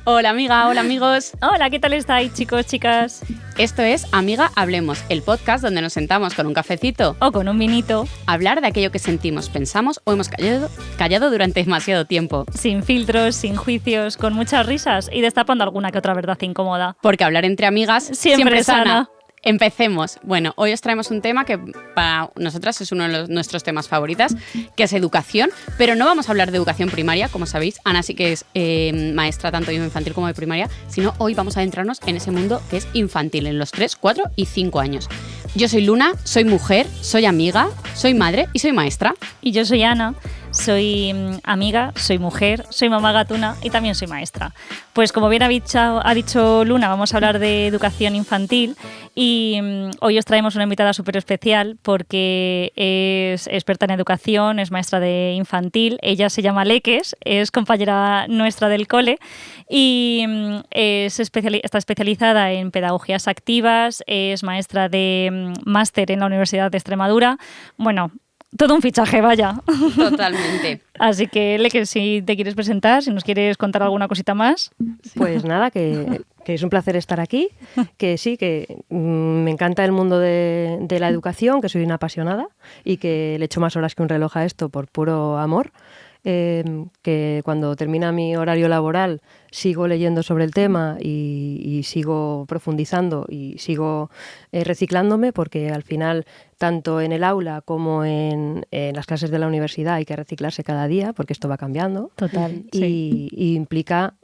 Hola amiga, hola amigos. Hola, ¿qué tal estáis, chicos, chicas? Esto es Amiga Hablemos, el podcast donde nos sentamos con un cafecito O con un vinito. a hablar de aquello que sentimos, pensamos o hemos callado durante demasiado tiempo. Sin filtros, sin juicios, con muchas risas y destapando alguna que otra verdad incómoda. Porque hablar entre amigas siempre es sana. sana. Empecemos. Bueno, hoy os traemos un tema que para nosotras es uno de nuestros temas favoritos, que es educación, pero no vamos a hablar de educación primaria, como sabéis. Ana sí que es maestra tanto de infantil como de primaria, sino hoy vamos a adentrarnos en ese mundo que es infantil, en los 3, 4 y 5 años. Yo soy Luna, soy mujer, soy amiga, soy madre y soy maestra. Y yo soy Ana, soy amiga, soy mujer, soy mamá gatuna y también soy maestra. Pues como bien ha dicho Luna, vamos a hablar de educación infantil y hoy os traemos una invitada súper especial porque es experta en educación, es maestra de infantil. Ella se llama Leques, es compañera nuestra del cole y está especializada en pedagogías activas, es maestra de máster en la Universidad de Extremadura. Bueno, todo un fichaje, vaya. Totalmente. Así que, Leque, si te quieres presentar, si nos quieres contar alguna cosita más. Pues nada, que es un placer estar aquí, que sí, que me encanta el mundo de la educación, que soy una apasionada y que le echo más horas que un reloj a esto por puro amor. Que cuando termina mi horario laboral sigo leyendo sobre el tema y sigo profundizando y sigo reciclándome, porque al final tanto en el aula como en las clases de la universidad hay que reciclarse cada día porque esto va cambiando. Total. Y implica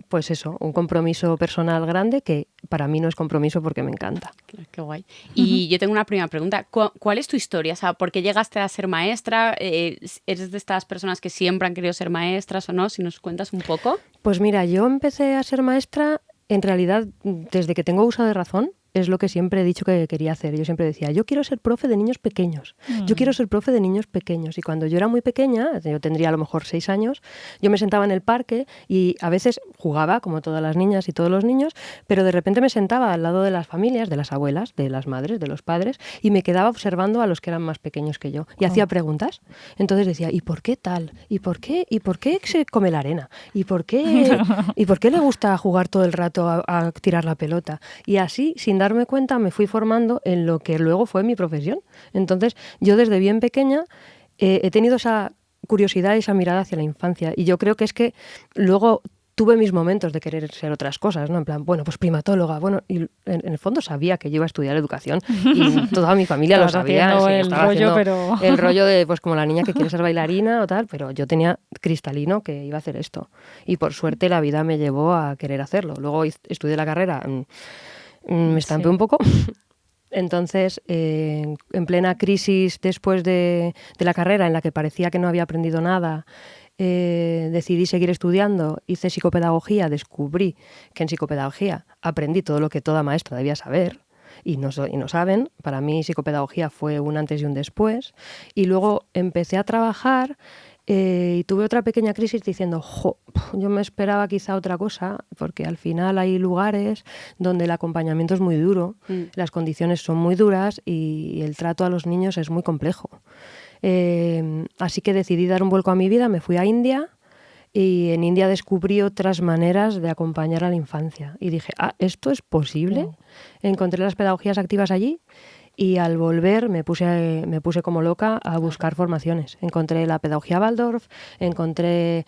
pues eso, un compromiso personal grande que para mí no es compromiso porque me encanta. Qué guay. Y yo tengo una primera pregunta. ¿Cuál es tu historia? O sea, ¿por qué llegaste a ser maestra? ¿Eres de estas personas que siempre han querido ser maestras o no? Si nos cuentas un poco. Pues mira, yo empecé a ser maestra en realidad desde que tengo uso de razón. Es lo que siempre he dicho que quería hacer. Yo siempre decía, yo quiero ser profe de niños pequeños. Yo quiero ser profe de niños pequeños. Y cuando yo era muy pequeña, yo tendría a lo mejor 6 años, yo me sentaba en el parque y a veces jugaba, como todas las niñas y todos los niños, pero de repente me sentaba al lado de las familias, de las abuelas, de las madres, de los padres, y me quedaba observando a los que eran más pequeños que yo. Y hacía preguntas. Entonces decía, ¿y por qué tal? ¿Y por qué se come la arena? ¿Y por qué le gusta jugar todo el rato a tirar la pelota? Y así, sin darme cuenta, me fui formando en lo que luego fue mi profesión. Entonces, yo desde bien pequeña he tenido esa curiosidad y esa mirada hacia la infancia. Y yo creo que es que luego tuve mis momentos de querer ser otras cosas, ¿no? En plan, bueno, pues primatóloga, bueno, y en el fondo sabía que yo iba a estudiar educación y toda mi familia lo sabía. Sí, estaba haciendo el rollo de, pues como la niña que quiere ser bailarina o tal, pero yo tenía cristalino que iba a hacer esto. Y por suerte la vida me llevó a querer hacerlo. Luego estudié la carrera, me estampé un poco. Entonces, en plena crisis después de la carrera, en la que parecía que no había aprendido nada, decidí seguir estudiando, hice psicopedagogía, descubrí que en psicopedagogía aprendí todo lo que toda maestra debía saber. Y no saben, para mí psicopedagogía fue un antes y un después. Y luego empecé a trabajar y tuve otra pequeña crisis diciendo, yo me esperaba quizá otra cosa, porque al final hay lugares donde el acompañamiento es muy duro, las condiciones son muy duras y el trato a los niños es muy complejo. Así que decidí dar un vuelco a mi vida, me fui a India. Y en India descubrí otras maneras de acompañar a la infancia. Y dije, ¿esto es posible? Encontré las pedagogías activas allí y al volver me puse como loca a buscar formaciones. Encontré la pedagogía Waldorf, encontré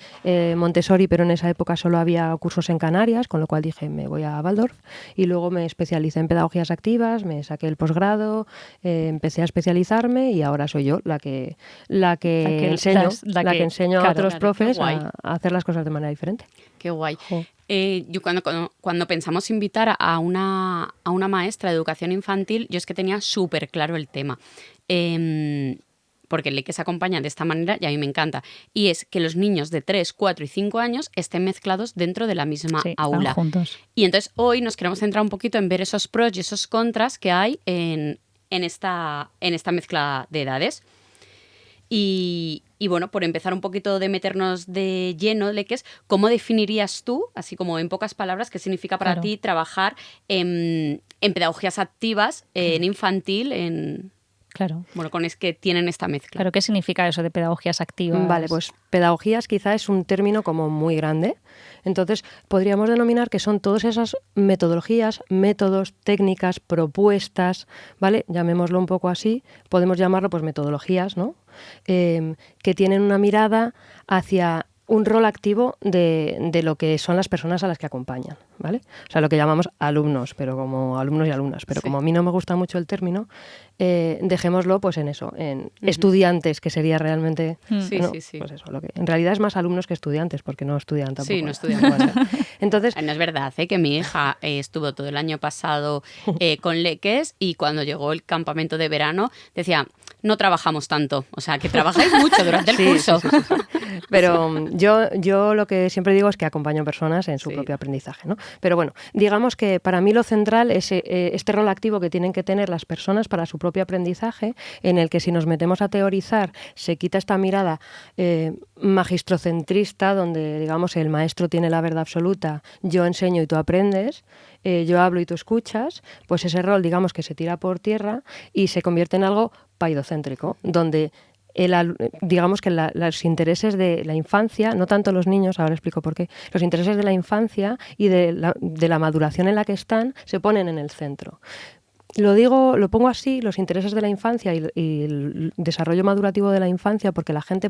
Montessori, pero en esa época solo había cursos en Canarias, con lo cual dije, me voy a Waldorf. Y luego me especialicé en pedagogías activas, me saqué el posgrado, empecé a especializarme y ahora soy yo la que enseño a otros profes a hacer las cosas de manera diferente. Qué guay. Yo cuando pensamos invitar a una maestra de educación infantil, yo es que tenía súper claro el tema. Porque el que se acompaña de esta manera y a mí me encanta. Y es que los niños de 3, 4 y 5 años estén mezclados dentro de la misma aula. Juntos. Y entonces hoy nos queremos centrar un poquito en ver esos pros y esos contras que hay en esta mezcla de edades. Y bueno, por empezar un poquito de meternos de lleno, Leques, ¿cómo definirías tú, así como en pocas palabras, qué significa para ti trabajar en pedagogías activas, en infantil, Claro. Bueno, es que tienen esta mezcla. Claro, ¿qué significa eso de pedagogías activas? Vale, pues pedagogías quizá es un término como muy grande. Entonces, podríamos denominar que son todas esas metodologías, métodos, técnicas, propuestas, ¿vale? Llamémoslo un poco así. Podemos llamarlo pues metodologías, ¿no? Que tienen una mirada hacia un rol activo de lo que son las personas a las que acompañan, ¿vale? O sea, lo que llamamos alumnos, pero como alumnos y alumnas. Pero como a mí no me gusta mucho el término, dejémoslo pues en eso, en estudiantes, que sería realmente... Sí, ¿no? sí. Pues eso, en realidad es más alumnos que estudiantes, porque no estudian tampoco. Sí, no estudian. Entonces, no es verdad, que mi hija estuvo todo el año pasado con Leques y cuando llegó el campamento de verano decía, no trabajamos tanto, o sea, que trabajáis mucho durante el curso. Sí. Pero yo lo que siempre digo es que acompaño personas en su propio aprendizaje, ¿no? Pero bueno, digamos que para mí lo central es este rol activo que tienen que tener las personas para su propio aprendizaje, en el que si nos metemos a teorizar, se quita esta mirada magistocentrista, donde digamos el maestro tiene la verdad absoluta, yo enseño y tú aprendes, yo hablo y tú escuchas, pues ese rol digamos que se tira por tierra y se convierte en algo paidocéntrico, donde digamos que los intereses de la infancia, no tanto los niños, ahora explico por qué, los intereses de la infancia y de la maduración en la que están se ponen en el centro. Lo pongo así, los intereses de la infancia y el desarrollo madurativo de la infancia, porque la gente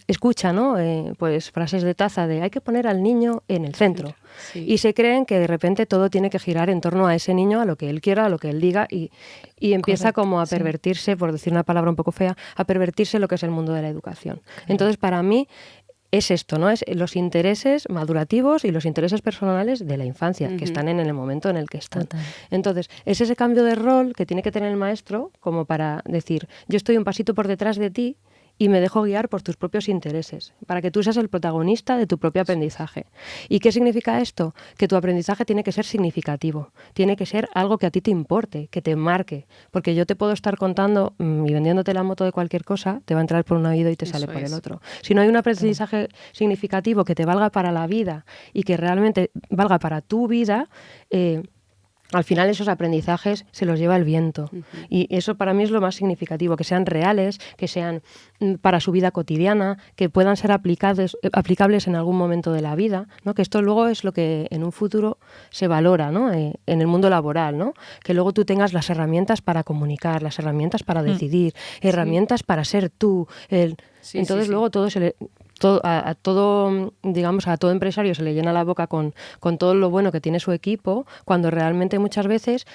escucha, ¿no? Pues frases de taza de hay que poner al niño en el centro. Sí. Y se creen que de repente todo tiene que girar en torno a ese niño, a lo que él quiera, a lo que él diga, y empieza como a pervertirse, por decir una palabra un poco fea, a pervertirse lo que es el mundo de la educación. Entonces, para mí, es esto, ¿no? Es los intereses madurativos y los intereses personales de la infancia, que están en el momento en el que están. Total. Entonces, es ese cambio de rol que tiene que tener el maestro como para decir, yo estoy un pasito por detrás de ti y me dejo guiar por tus propios intereses, para que tú seas el protagonista de tu propio aprendizaje. ¿Y qué significa esto? Que tu aprendizaje tiene que ser significativo, tiene que ser algo que a ti te importe, que te marque, porque yo te puedo estar contando y vendiéndote la moto de cualquier cosa, te va a entrar por un oído y te sale por el otro. Si no hay un aprendizaje significativo que te valga para la vida y que realmente valga para tu vida, al final esos aprendizajes se los lleva el viento. Y eso para mí es lo más significativo, que sean reales, que sean para su vida cotidiana, que puedan ser aplicables en algún momento de la vida, ¿no? Que esto luego es lo que en un futuro se valora, ¿no? En el mundo laboral, ¿no? Que luego tú tengas las herramientas para comunicar, las herramientas para decidir, herramientas para ser tú. Entonces luego todo a todo empresario se le llena la boca con todo lo bueno que tiene su equipo, cuando realmente muchas veces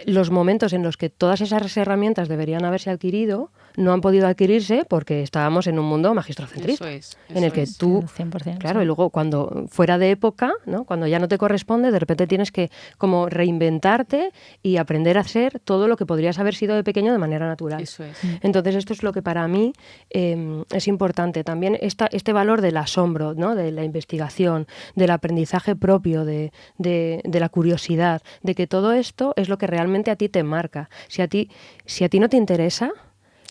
los momentos en los que todas esas herramientas deberían haberse adquirido no han podido adquirirse porque estábamos en un mundo magistocentrista, en el que tú, 100%, claro, y luego cuando fuera de época, ¿no? Cuando ya no te corresponde, de repente tienes que como reinventarte y aprender a hacer todo lo que podrías haber sido de pequeño de manera natural. Eso es. Entonces esto es lo que para mí es importante. También este valor del asombro, ¿no? De la investigación, del aprendizaje propio, de la curiosidad, de que todo esto es lo que realmente a ti te marca. Si a ti no te interesa,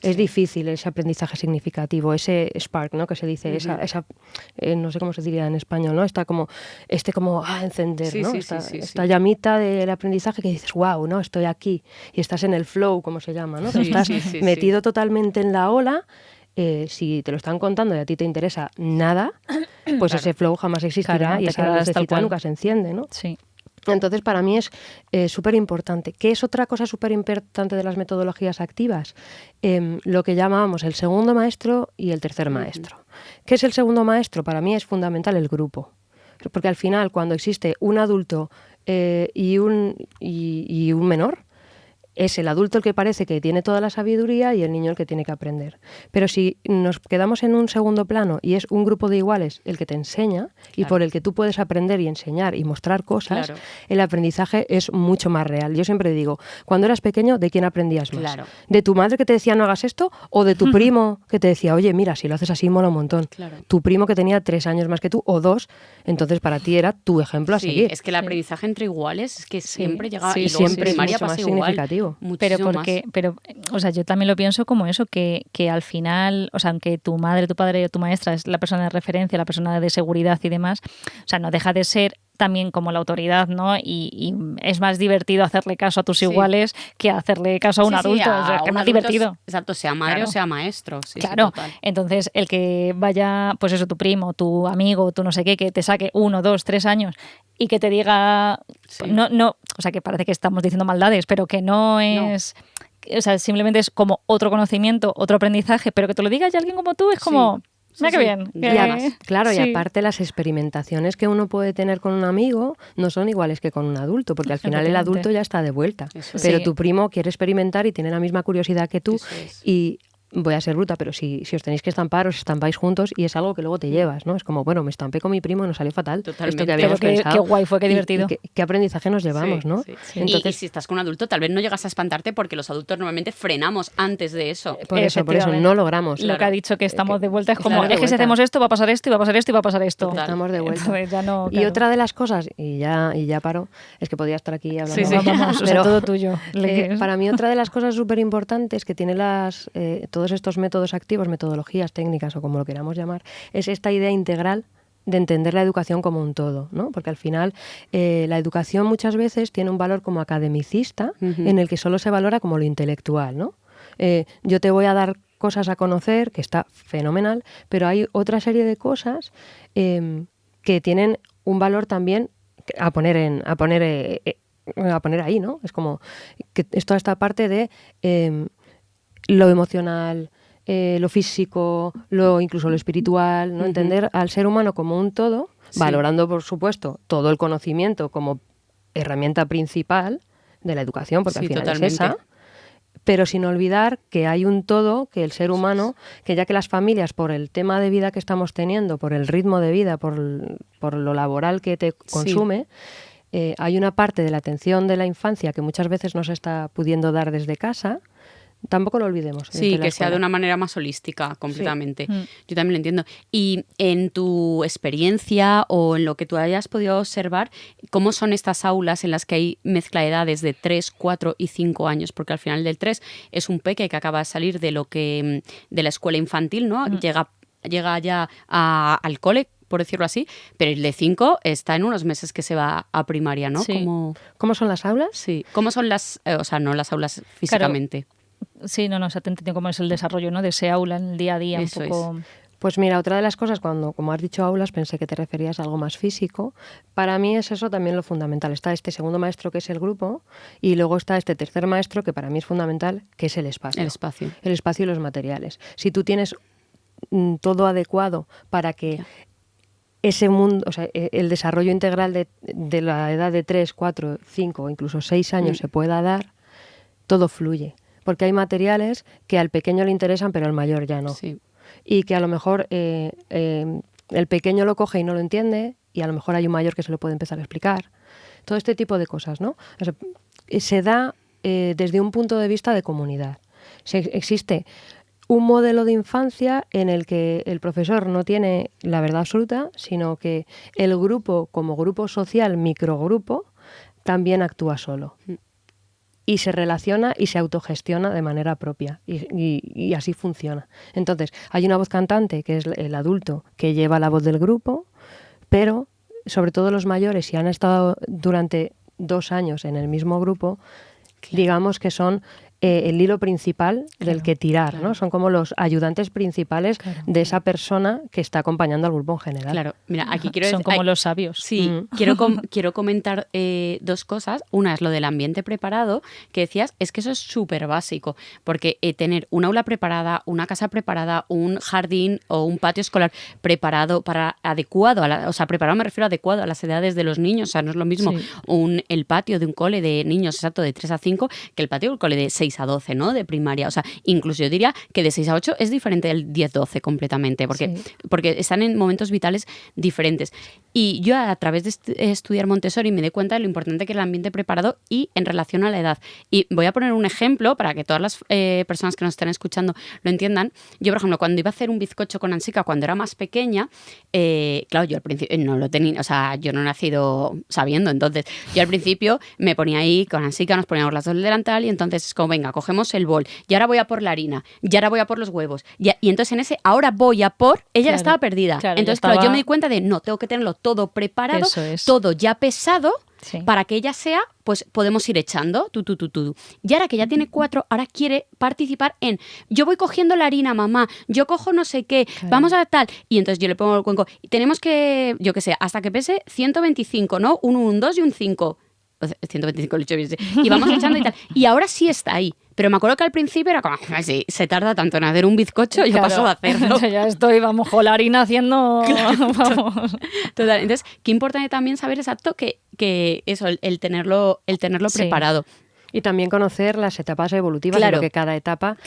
es difícil ese aprendizaje significativo, ese spark, ¿no? Que se dice, esa no sé cómo se diría en español, ¿no? Está como encender, ¿no? Esta llamita del aprendizaje que dices, wow, ¿no? Estoy aquí. Y estás en el flow, como se llama, ¿no? Estás metido totalmente en la ola. Si te lo están contando y a ti te interesa nada, pues ese flow jamás existirá y esa lucecita nunca se enciende, ¿no? Sí. Entonces, para mí es súper importante. ¿Qué es otra cosa súper importante de las metodologías activas? Lo que llamábamos el segundo maestro y el tercer maestro. ¿Qué es el segundo maestro? Para mí es fundamental el grupo. Porque al final, cuando existe un adulto y un menor, es el adulto el que parece que tiene toda la sabiduría y el niño el que tiene que aprender. Pero si nos quedamos en un segundo plano y es un grupo de iguales el que te enseña y por el que tú puedes aprender y enseñar y mostrar cosas, el aprendizaje es mucho más real. Yo siempre digo, cuando eras pequeño, ¿de quién aprendías más? ¿De tu madre que te decía no hagas esto? ¿O de tu primo que te decía, oye, mira, si lo haces así mola un montón? Tu primo que tenía 3 años más que tú o 2, entonces para ti era tu ejemplo a seguir. Es que el aprendizaje entre iguales es que siempre llega y siempre primaria pasa igual. significativo. Muchísimo pero, o sea, yo también lo pienso como eso, que al final, o sea, aunque tu madre, tu padre o tu maestra es la persona de referencia, la persona de seguridad y demás, o sea, no deja de ser también como la autoridad, ¿no? Y es más divertido hacerle caso a tus iguales que hacerle caso a un adulto. O sea, es que es más divertido. Exacto, sea madre o sea maestro. Sí, claro, total. Entonces el que vaya, pues eso, tu primo, tu amigo, tu no sé qué, que te saque 1, 2, 3 años y que te diga, no, o sea, que parece que estamos diciendo maldades, pero que no es... O sea, simplemente es como otro conocimiento, otro aprendizaje, pero que te lo diga ya alguien como tú es como... Mira qué bien. Y además, claro, y aparte las experimentaciones que uno puede tener con un amigo no son iguales que con un adulto, porque al final el adulto ya está de vuelta. Pero tu primo quiere experimentar y tiene la misma curiosidad que tú y... Voy a ser bruta, pero si os tenéis que estampar, os estampáis juntos y es algo que luego te llevas, ¿no? Es como, bueno, me estampé con mi primo y nos salió fatal. Totalmente. Esto que habíamos pensado. Qué guay fue, qué divertido. Qué aprendizaje nos llevamos, ¿no? Entonces, y si estás con un adulto, tal vez no llegas a espantarte porque los adultos normalmente frenamos antes de eso. Por eso, no logramos. Lo que ha dicho que estamos de vuelta es como, es que si hacemos esto, va a pasar esto, y va a pasar esto, y va a pasar esto. Total. Estamos de vuelta. Entonces, ya no, y otra de las cosas, y ya paro, es que podía estar aquí hablando. Sí, vamos, o sea, todo tuyo. Para mí otra de las cosas súper importantes que tiene todos estos métodos activos, metodologías, técnicas o como lo queramos llamar, es esta idea integral de entender la educación como un todo, ¿no? Porque al final la educación muchas veces tiene un valor como academicista en el que solo se valora como lo intelectual, ¿no? Yo te voy a dar cosas a conocer, que está fenomenal, pero hay otra serie de cosas que tienen un valor también a poner ahí, ¿no? Es como que es toda esta parte de lo emocional, lo físico, incluso lo espiritual, ¿no? Entender al ser humano como un todo, valorando, por supuesto, todo el conocimiento como herramienta principal de la educación, porque al final es esa, pero sin olvidar que hay un todo, que el ser humano, que ya que las familias, por el tema de vida que estamos teniendo, por el ritmo de vida, por lo laboral que te consume, hay una parte de la atención de la infancia que muchas veces no se está pudiendo dar desde casa. Tampoco lo olvidemos. Sí, que sea de una manera más holística, completamente. Sí. Yo también lo entiendo. Y en tu experiencia o en lo que tú hayas podido observar, ¿cómo son estas aulas en las que hay mezcla de edades de 3, 4 y 5 años? Porque al final del 3 es un peque que acaba de salir de la escuela infantil, ¿no? Llega ya al cole, por decirlo así, pero el de 5 está en unos meses que se va a primaria, ¿no? Sí. ¿Cómo son las aulas? Sí. ¿Cómo son o sea, no las aulas físicamente? Claro. Sí, no, o sea, te entiendo cómo es el desarrollo, ¿no? De ese aula en el día a día. Eso un poco... es. Pues mira, otra de las cosas, como has dicho aulas, pensé que te referías a algo más físico. Para mí es eso también lo fundamental. Está este segundo maestro, que es el grupo, y luego está este tercer maestro, que para mí es fundamental, que es el espacio. El espacio. El espacio y los materiales. Si tú tienes todo adecuado para que ese mundo, o sea, el desarrollo integral de la edad de 3, 4, 5 o incluso 6 años se pueda dar, todo fluye. Porque hay materiales que al pequeño le interesan, pero al mayor ya no. Sí. Y que a lo mejor el pequeño lo coge y no lo entiende, y a lo mejor hay un mayor que se lo puede empezar a explicar. Todo este tipo de cosas, ¿no? O sea, se da desde un punto de vista de comunidad. Existe un modelo de infancia en el que el profesor no tiene la verdad absoluta, sino que el grupo, como grupo social, microgrupo, también actúa solo. Y se relaciona y se autogestiona de manera propia y así funciona. Entonces, hay una voz cantante, que es el adulto, que lleva la voz del grupo, pero sobre todo los mayores, si han estado durante 2 años en el mismo grupo, digamos que son el hilo principal del que tirar, ¿no? Son como los ayudantes principales de esa persona que está acompañando al grupo en general. Claro, mira, aquí quiero Son como los sabios. Sí, quiero comentar 2 cosas. Una es lo del ambiente preparado, que decías, es que eso es súper básico, porque tener un aula preparada, una casa preparada, un jardín o un patio escolar preparado adecuado, o sea, preparado me refiero a adecuado a las edades de los niños, o sea, no es lo mismo el patio de un cole de niños exacto de 3 a 5 que el patio del cole de 6 6 a 12, ¿no? De primaria. O sea, incluso yo diría que de 6 a 8 es diferente del 10-12 completamente, porque están en momentos vitales diferentes. Y yo a través de estudiar Montessori me di cuenta de lo importante que era el ambiente preparado y en relación a la edad. Y voy a poner un ejemplo para que todas las personas que nos estén escuchando lo entiendan. Yo, por ejemplo, cuando iba a hacer un bizcocho con Ansika cuando era más pequeña, claro, yo al principio no lo tenía, o sea, yo no he nacido sabiendo, entonces yo al principio me ponía ahí con Ansika, nos poníamos las dos del delantal y entonces es como, venga, cogemos el bol y ahora voy a por la harina, y ahora voy a por los huevos. Y entonces en ese, ahora voy a por, ella estaba perdida. Entonces, claro, yo me di cuenta de, no, tengo que tenerlo todo preparado, todo ya pesado, para que ella sea, pues podemos ir echando, Y ahora que ya tiene 4, ahora quiere participar en, yo voy cogiendo la harina, mamá, yo cojo no sé qué, vamos a tal. Y entonces yo le pongo el cuenco, y tenemos que, yo qué sé, hasta que pese 125, ¿no? Un 2 y un 5. 125 lo he hecho bien, y vamos echando y tal. Y ahora sí está ahí. Pero me acuerdo que al principio era como, sí, se tarda tanto en hacer un bizcocho, yo paso de hacerlo. Ya estoy, vamos, con la harina haciendo... Vamos. Total. Entonces, qué importante también saber exacto que eso, el tenerlo preparado. Y también conocer las etapas evolutivas de lo que cada etapa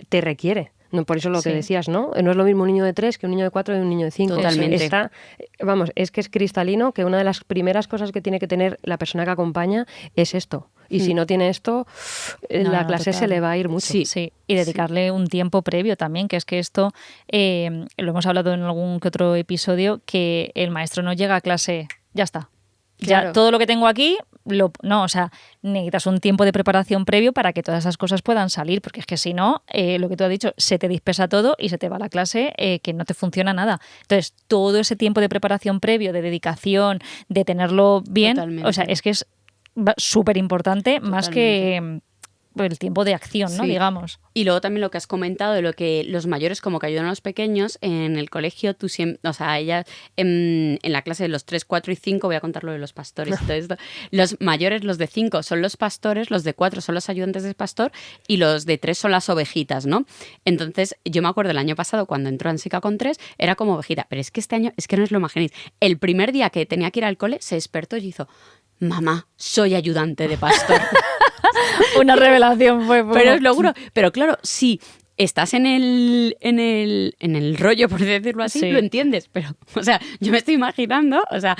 te requiere. No, por eso lo que decías, ¿no? No es lo mismo un niño de 3 que un niño de 4 y un niño de 5. Totalmente. Es que es cristalino que una de las primeras cosas que tiene que tener la persona que acompaña es esto. Y si no tiene esto, la clase se le va a ir mucho. Sí. Y dedicarle un tiempo previo también, que es que esto, lo hemos hablado en algún que otro episodio, que el maestro no llega a clase, ya está. Ya todo lo que tengo aquí, o sea, necesitas un tiempo de preparación previo para que todas esas cosas puedan salir, porque es que si no, lo que tú has dicho, se te dispersa todo y se te va la clase que no te funciona nada. Entonces, todo ese tiempo de preparación previo, de dedicación, de tenerlo bien, totalmente. O sea, es que es súper importante, más que el tiempo de acción, ¿no? Digamos. Y luego también lo que has comentado de lo que los mayores como que ayudan a los pequeños en el colegio, tú siempre, o sea, ella en la clase de los 3, 4 y 5, voy a contar lo de los pastores y todo esto, los mayores, los de 5 son los pastores, los de 4 son los ayudantes del pastor y los de 3 son las ovejitas, ¿no? Entonces, yo me acuerdo el año pasado cuando entró Ansika con 3, era como ovejita, pero es que este año, es que no os lo imaginéis, el primer día que tenía que ir al cole, se despertó y hizo, mamá, soy ayudante de pastor. Una revelación fue. Pero os lo juro. Pero claro, si estás en el rollo, por decirlo así, lo entiendes. Pero, o sea, yo me estoy imaginando, o sea,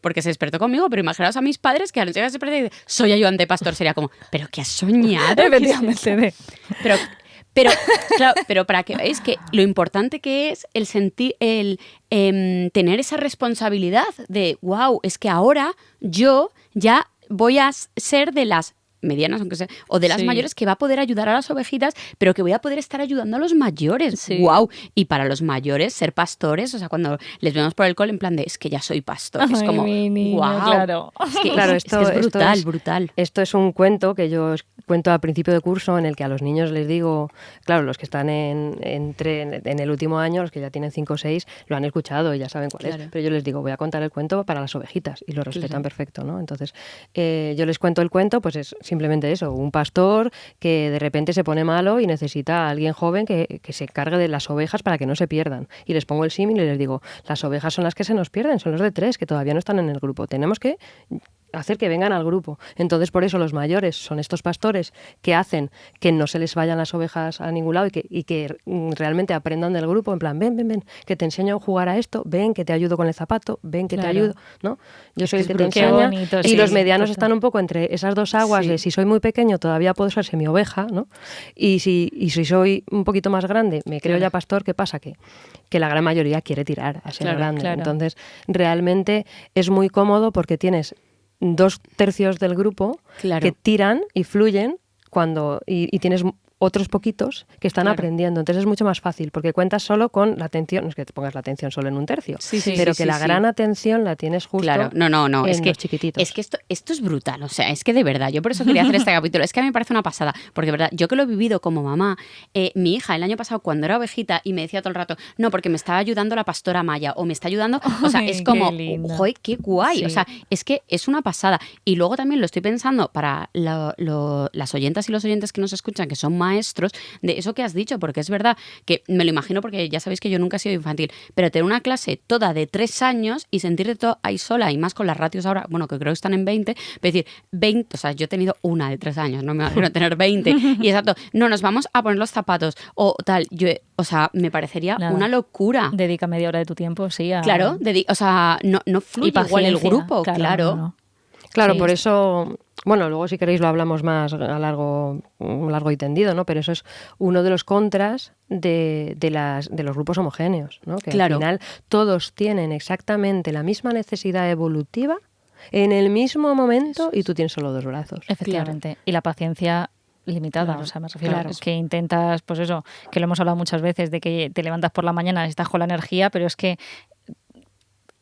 porque se despertó conmigo, pero imaginaos a mis padres que al llegar a despertar y decir, soy ayudante de pastor, sería como, ¿pero qué has soñado? Efectivamente. Pero para que veáis que lo importante que es el sentir, tener esa responsabilidad de, wow, es que ahora yo ya voy a ser de las medianas, aunque sea, o de las mayores, que va a poder ayudar a las ovejitas, pero que voy a poder estar ayudando a los mayores. ¡Wow! Y para los mayores, ser pastores, o sea, cuando les vemos por el cole, en plan de, es que ya soy pastor. Es como, ¡wow! Claro. Esto es brutal, brutal. Esto es un cuento que yo os cuento al principio de curso, en el que a los niños les digo, claro, los que están en el último año, los que ya tienen 5 o 6, lo han escuchado y ya saben cuál es. Pero yo les digo, voy a contar el cuento para las ovejitas, y lo respetan perfecto, ¿no? Entonces, yo les cuento el cuento, pues es simplemente eso, un pastor que de repente se pone malo y necesita a alguien joven que se encargue de las ovejas para que no se pierdan. Y les pongo el símil y les digo, las ovejas son las que se nos pierden, son los de 3 que todavía no están en el grupo. Tenemos que hacer que vengan al grupo. Entonces, por eso los mayores son estos pastores que hacen que no se les vayan las ovejas a ningún lado y que realmente aprendan del grupo, en plan, ven, que te enseño a jugar a esto, ven, que te ayudo con el zapato, ven, que te ayudo, ¿no? Yo soy el que te enseña. Bonito, y los medianos están un poco entre esas dos aguas de si soy muy pequeño todavía puedo ser semi oveja, ¿no? Y si soy un poquito más grande, me creo ya pastor, ¿qué pasa? Que la gran mayoría quiere tirar a ser grande. Entonces, realmente es muy cómodo porque tienes 2/3 del grupo que tiran y fluyen y tienes otros poquitos que están aprendiendo. Entonces es mucho más fácil, porque cuentas solo con la atención, no es que te pongas la atención solo en un tercio, pero que la gran atención la tienes justo en es que, los chiquititos. Es que esto es brutal, o sea, es que de verdad, yo por eso quería hacer este capítulo, es que a mí me parece una pasada, porque de verdad, yo que lo he vivido como mamá, mi hija el año pasado cuando era ovejita y me decía todo el rato, no, porque me estaba ayudando la pastora Maya, o me está ayudando, o sea, es como, joder, qué guay, o sea, es que es una pasada. Y luego también lo estoy pensando para las oyentas y los oyentes que nos escuchan, que son madres, maestros de eso que has dicho, porque es verdad que me lo imagino, porque ya sabéis que yo nunca he sido infantil, pero tener una clase toda de 3 años y sentirte todo ahí sola, y más con las ratios ahora, bueno, que creo que están en 20, es decir, 20, o sea, yo he tenido una de 3 años, no me imagino tener 20, y exacto, no, nos vamos a poner los zapatos, o tal, o sea, me parecería una locura. Dedica media hora de tu tiempo, sí. Claro, o sea, no fluye igual el grupo, claro. No. Claro, Sí. por eso, bueno, luego si queréis lo hablamos más a largo y tendido, ¿no? Pero eso es uno de los contras de los grupos homogéneos, ¿no? Que Claro. al final todos tienen exactamente la misma necesidad evolutiva en el mismo momento y tú tienes solo 2 brazos. Efectivamente. Y la paciencia limitada, Claro, o sea, me refiero claro. que intentas, pues eso, que lo hemos hablado muchas veces, de que te levantas por la mañana y estás con la energía, pero es que,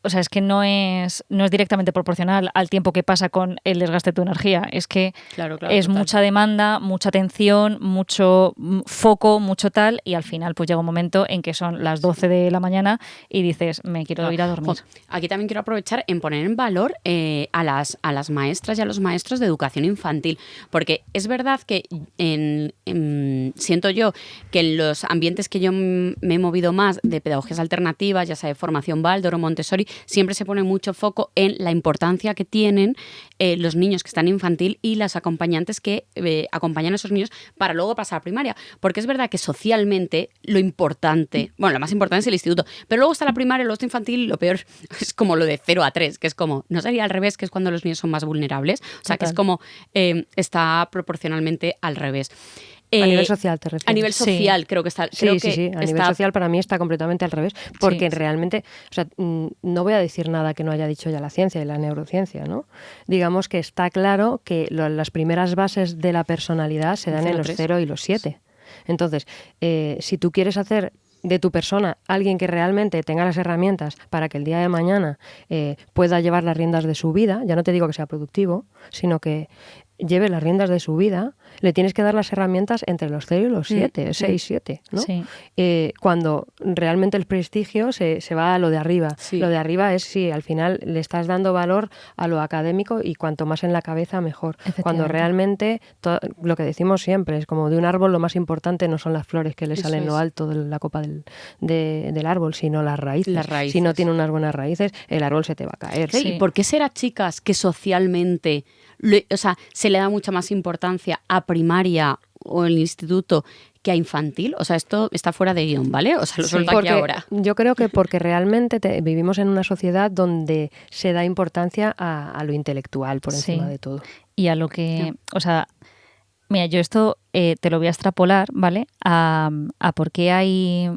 o sea, es que no es directamente proporcional al tiempo que pasa con el desgaste de tu energía. Es que Claro, es total. mucha demanda, mucha atención, mucho foco, mucho tal, y al final pues llega un momento en que son las 12 de la mañana y dices, me quiero ir a dormir. Jo, aquí también quiero aprovechar en poner en valor a las maestras y a los maestros de educación infantil, porque es verdad que siento yo que en los ambientes que yo me he movido más de pedagogías alternativas, ya sea de formación Waldorf o Montessori, siempre se pone mucho foco en la importancia que tienen los niños que están en infantil y las acompañantes que acompañan a esos niños para luego pasar a primaria, porque es verdad que socialmente lo importante, bueno, lo más importante es el instituto, pero luego está la primaria, luego está infantil, y lo peor es como lo de 0 a 3, que es como, no sería al revés, que es cuando los niños son más vulnerables, o sea, que es como está proporcionalmente al revés. A nivel social te refieres. A nivel social, creo que está. Creo que Sí. A nivel social para mí está completamente al revés, porque realmente, o sea, no voy a decir nada que no haya dicho ya la ciencia y la neurociencia, ¿no? Digamos que está claro que las primeras bases de la personalidad se dan en los 0 y los 7. Entonces, si tú quieres hacer de tu persona alguien que realmente tenga las herramientas para que el día de mañana pueda llevar las riendas de su vida, ya no te digo que sea productivo, sino que lleve las riendas de su vida, le tienes que dar las herramientas entre los 0 y los 7, 6, 7, ¿no? Sí. Cuando realmente el prestigio se va a lo de arriba. Sí. Lo de arriba es si al final le estás dando valor a lo académico y cuanto más en la cabeza, mejor. Cuando realmente, lo que decimos siempre, es como de un árbol lo más importante no son las flores que le salen en lo alto de la copa del árbol, sino las raíces. Si no tiene unas buenas raíces, el árbol se te va a caer. ¿Y por qué será, chicas, que socialmente se le da mucha más importancia a primaria o el instituto que a infantil? O sea, esto está fuera de guión, ¿vale? O sea, lo suelto aquí ahora. Yo creo que porque realmente vivimos en una sociedad donde se da importancia a lo intelectual por encima de todo. Y a lo que, o sea, mira, yo esto te lo voy a extrapolar, ¿vale? A por qué hay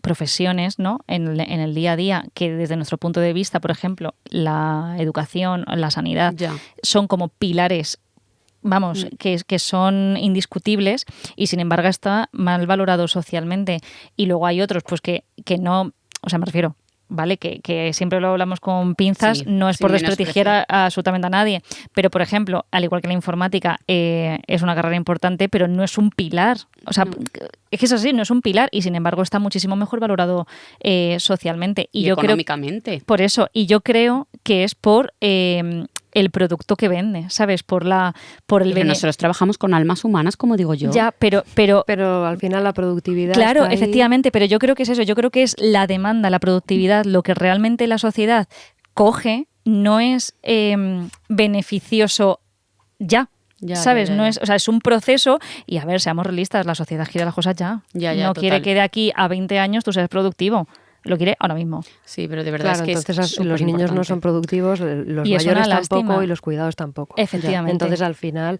profesiones, ¿no? en el día a día que desde nuestro punto de vista, por ejemplo, la educación, la sanidad, son como pilares, vamos, que son indiscutibles y sin embargo está mal valorado socialmente. Y luego hay otros pues que no, o sea, me refiero, ¿vale? Que siempre lo hablamos con pinzas, no es por desprestigiar absolutamente a nadie, pero por ejemplo, al igual que la informática, es una carrera importante, pero no es un pilar. O sea, es que es así, no es un pilar y sin embargo está muchísimo mejor valorado socialmente. Y yo económicamente. Por eso, y yo creo que es por el producto que vende, ¿sabes? Por el nosotros trabajamos con almas humanas, como digo yo. Ya, pero al final la productividad. Claro, está ahí. efectivamente, pero yo creo que es eso, yo creo que es la demanda, la productividad, lo que realmente la sociedad coge, no es beneficioso ya. ¿Sabes? No es, o sea, es un proceso y a ver, seamos realistas, la sociedad quiere las cosas ya. No quiere que de aquí a 20 años tú seas productivo. Lo quiere ahora mismo. Sí, pero de verdad claro, es que entonces los niños no son productivos, los mayores tampoco y los cuidados tampoco. Efectivamente. Entonces al final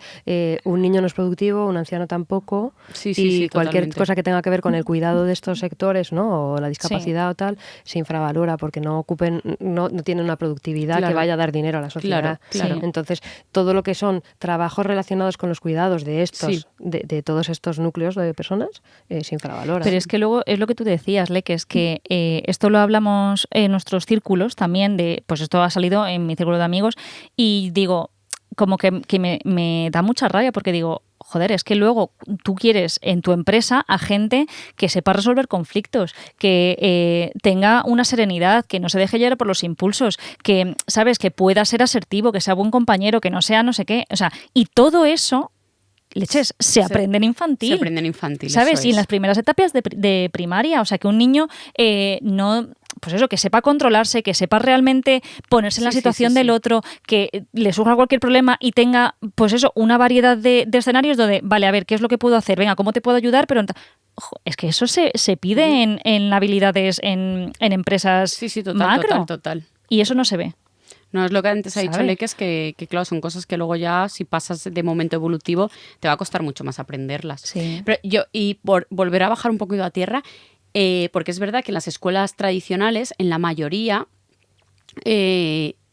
un niño no es productivo, un anciano tampoco y cualquier cosa que tenga que ver con el cuidado de estos sectores, ¿no? O la discapacidad o tal, se infravalora porque no tienen una productividad que vaya a dar dinero a la sociedad. Claro. Entonces todo lo que son trabajos relacionados con los cuidados de estos, de todos estos núcleos de personas, se infravalora. Pero es que luego es lo que tú decías, que es que esto lo hablamos en nuestros círculos también, pues esto ha salido en mi círculo de amigos y digo, como que me da mucha rabia porque digo, joder, es que luego tú quieres en tu empresa a gente que sepa resolver conflictos, que tenga una serenidad, que no se deje llevar por los impulsos, que, ¿sabes?, que pueda ser asertivo, que sea buen compañero, que no sea no sé qué, o sea, y todo eso leches, se aprende en infantil. Se aprende en infantil, ¿sabes? eso Y en es. las primeras etapas de primaria, o sea, que un niño no... Pues eso, que sepa controlarse, que sepa realmente ponerse en la situación del otro, que le surja cualquier problema y tenga, pues eso, una variedad de escenarios donde, vale, a ver, ¿qué es lo que puedo hacer? Venga, ¿cómo te puedo ayudar? Pero ojo, es que eso se pide en habilidades en empresas macro. Total. Y eso no se ve. No, es lo que antes ha dicho ¿Sabe? Leque, es que claro, son cosas que luego ya, si pasas de momento evolutivo, te va a costar mucho más aprenderlas. Sí. Pero y por volver a bajar un poquito a tierra, porque es verdad que en las escuelas tradicionales, en la mayoría,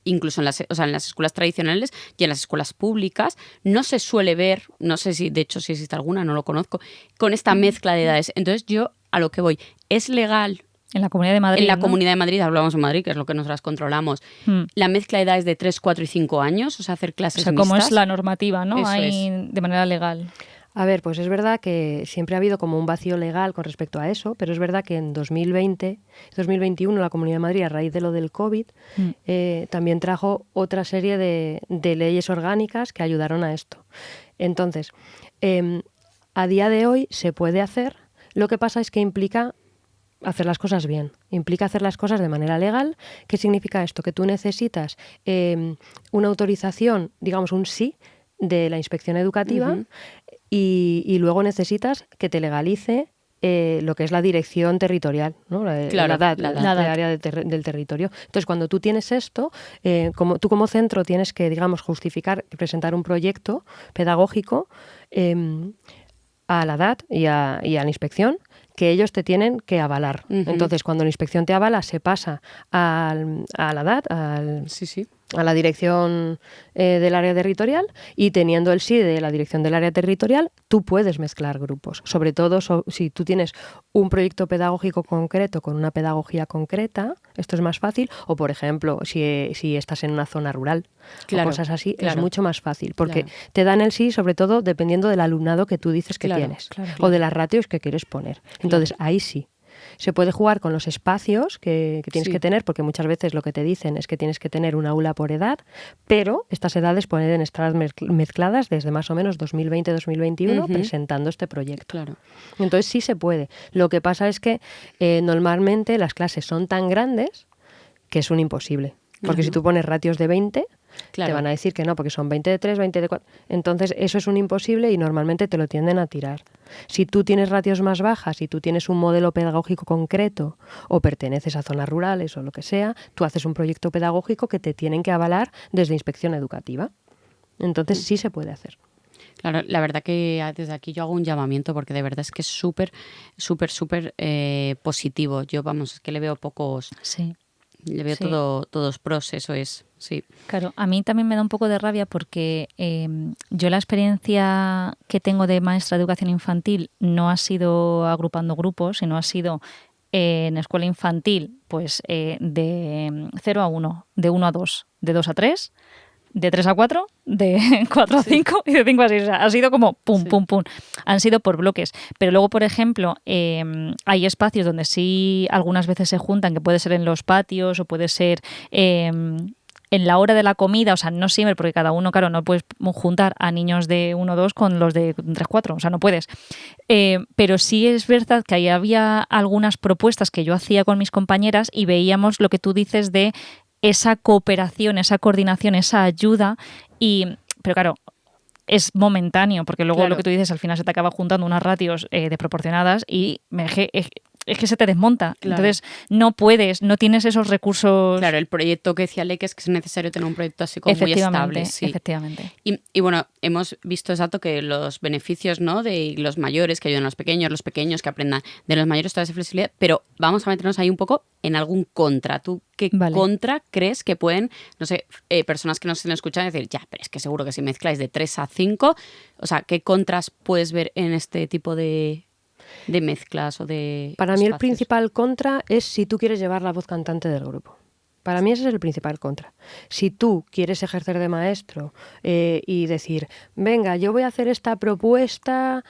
incluso en las escuelas tradicionales y en las escuelas públicas, no se suele ver, no sé si de hecho si existe alguna, no lo conozco, con esta mezcla de edades. Entonces yo a lo que voy, ¿es legal? En la Comunidad de Madrid, En la ¿no? Comunidad de Madrid, hablamos en Madrid, que es lo que nosotras controlamos, la mezcla de edades de 3, 4 y 5 años, o sea, hacer clases O sea, como mixtas. es la normativa, ¿no? Eso Hay es. de manera legal. A ver, pues es verdad que siempre ha habido como un vacío legal con respecto a eso, pero es verdad que en 2021 la Comunidad de Madrid, a raíz de lo del COVID, también trajo otra serie de leyes orgánicas que ayudaron a esto. Entonces, a día de hoy se puede hacer, lo que pasa es que implica hacer las cosas bien, implica hacer las cosas de manera legal. ¿Qué significa esto? Que tú necesitas una autorización, digamos un sí, de la inspección educativa. Y luego necesitas que te legalice lo que es la dirección territorial, ¿no? La DAT, la área del territorio. Entonces, cuando tú tienes esto, tú como centro tienes que, digamos, justificar, presentar un proyecto pedagógico a la DAT y a la inspección, que ellos te tienen que avalar. Entonces, cuando la inspección te avala, se pasa a la DAT, a la dirección del área territorial, y teniendo el sí de la dirección del área territorial, tú puedes mezclar grupos. Sobre todo si tú tienes un proyecto pedagógico concreto con una pedagogía concreta, esto es más fácil. O, por ejemplo, si estás en una zona rural o cosas así, es mucho más fácil, porque te dan el sí, sobre todo dependiendo del alumnado que tú dices que tienes, o de las ratios que quieres poner. Entonces, ahí sí. Se puede jugar con los espacios que tienes que tener, porque muchas veces lo que te dicen es que tienes que tener un aula por edad, pero estas edades pueden estar mezcladas desde más o menos 2020-2021 presentando este proyecto. Claro. Entonces sí se puede. Lo que pasa es que normalmente las clases son tan grandes que es un imposible. Porque si tú pones ratios de 20, te van a decir que no, porque son 20 de 3, 20 de 4. Entonces eso es un imposible y normalmente te lo tienden a tirar. Si tú tienes ratios más bajas y tú tienes un modelo pedagógico concreto o perteneces a zonas rurales o lo que sea, tú haces un proyecto pedagógico que te tienen que avalar desde inspección educativa. Entonces sí se puede hacer. Claro, la verdad que desde aquí yo hago un llamamiento porque de verdad es que es súper positivo. Yo, vamos, es que le veo pocos... Sí. Le veo todos pros, eso es, sí. Claro, a mí también me da un poco de rabia porque yo la experiencia que tengo de maestra de educación infantil no ha sido agrupando grupos, sino ha sido en escuela infantil, pues de 0 a 1, de 1 a 2, de 2 a 3, de 3 a 4, de 4 a 5 y de 5 a 6. O sea, ha sido como pum, pum, pum. Han sido por bloques. Pero luego, por ejemplo, hay espacios donde sí algunas veces se juntan, que puede ser en los patios o puede ser en la hora de la comida. O sea, no siempre, porque cada uno, claro, no puedes juntar a niños de 1 o 2 con los de 3 4. O sea, no puedes. Pero sí es verdad que ahí había algunas propuestas que yo hacía con mis compañeras y veíamos lo que tú dices de esa cooperación, esa coordinación, esa ayuda, pero claro, es momentáneo, porque luego lo que tú dices, al final se te acaba juntando unas ratios desproporcionadas y es que se te desmonta. Entonces no puedes, no tienes esos recursos. Claro, el proyecto que decía Leque es que es necesario tener un proyecto así como muy estable. Sí. Efectivamente. Y bueno, hemos visto exacto que los beneficios, ¿no?, de los mayores que ayudan a los pequeños que aprendan de los mayores toda esa flexibilidad, pero vamos a meternos ahí un poco en algún contra. ¿Tú qué contra crees que pueden, no sé, personas que nos estén escuchando decir, ya, pero es que seguro que si mezcláis de 3 a 5, o sea, ¿qué contras puedes ver en este tipo de mezclas o de Para mí el espacios? principal contra es si tú quieres llevar la voz cantante del grupo. Para mí ese es el principal contra. Si tú quieres ejercer de maestro y decir, venga, yo voy a hacer esta propuesta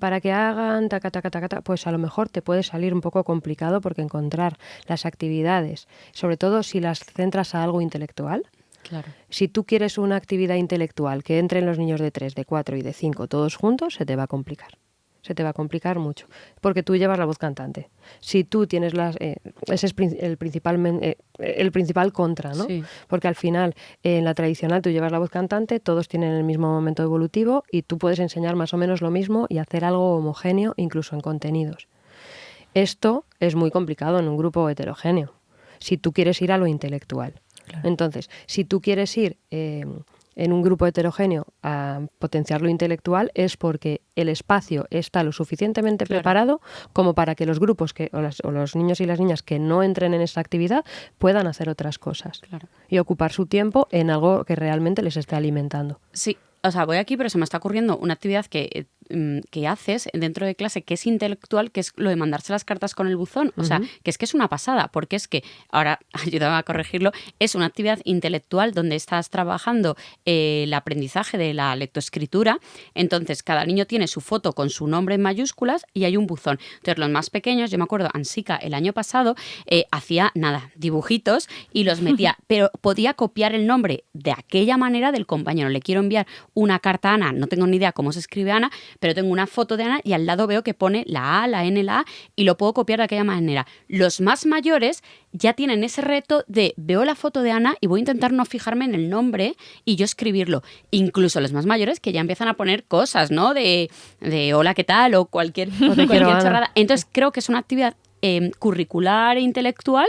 para que hagan taca, taca, taca, taca, pues a lo mejor te puede salir un poco complicado porque encontrar las actividades, sobre todo si las centras a algo intelectual, Claro. Si tú quieres una actividad intelectual que entren los niños de 3, de 4 y de 5 todos juntos, se te va a complicar. Se te va a complicar mucho, porque tú llevas la voz cantante. Si tú tienes ese es el principal contra, ¿no? Sí. Porque al final, en la tradicional, tú llevas la voz cantante, todos tienen el mismo momento evolutivo y tú puedes enseñar más o menos lo mismo y hacer algo homogéneo, incluso en contenidos. Esto es muy complicado en un grupo heterogéneo, si tú quieres ir a lo intelectual. Claro. Entonces, si tú quieres ir en un grupo heterogéneo a potenciar lo intelectual, es porque el espacio está lo suficientemente preparado como para que los grupos o los niños y las niñas que no entren en esa actividad puedan hacer otras cosas y ocupar su tiempo en algo que realmente les esté alimentando. Sí, o sea, voy aquí, pero se me está ocurriendo una actividad que haces dentro de clase que es intelectual, que es lo de mandarse las cartas con el buzón. O sea, que es una pasada, porque es que, ahora ayúdame a corregirlo, es una actividad intelectual donde estás trabajando el aprendizaje de la lectoescritura. Entonces, cada niño tiene su foto con su nombre en mayúsculas y hay un buzón. Entonces, los más pequeños, yo me acuerdo, Ansika el año pasado hacía, dibujitos y los metía, pero podía copiar el nombre de aquella manera del compañero. Le quiero enviar una carta a Ana, no tengo ni idea cómo se escribe Ana, pero tengo una foto de Ana y al lado veo que pone la A, la N, la A y lo puedo copiar de aquella manera. Los más mayores ya tienen ese reto de veo la foto de Ana y voy a intentar no fijarme en el nombre y yo escribirlo. Incluso los más mayores que ya empiezan a poner cosas, ¿no? De hola, ¿qué tal? O cualquier chorrada. Entonces creo que es una actividad curricular e intelectual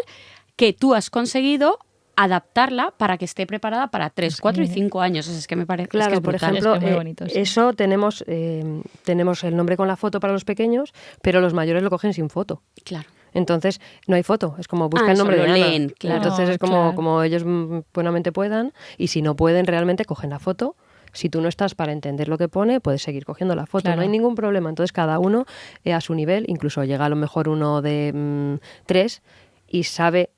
que tú has conseguido adaptarla para que esté preparada para 3, 4 y 5 años. Es que me parece claro, que es por brutal. ejemplo, es que es muy bonito, sí. Eso tenemos el nombre con la foto para los pequeños, pero los mayores lo cogen sin foto. Claro. Entonces, no hay foto, es como busca el nombre de Ana. Leen, claro. Entonces es como ellos buenamente puedan, y si no pueden realmente cogen la foto. Si tú no estás para entender lo que pone, puedes seguir cogiendo la foto, no hay ningún problema. Entonces cada uno a su nivel, incluso llega a lo mejor uno de 3 y sabe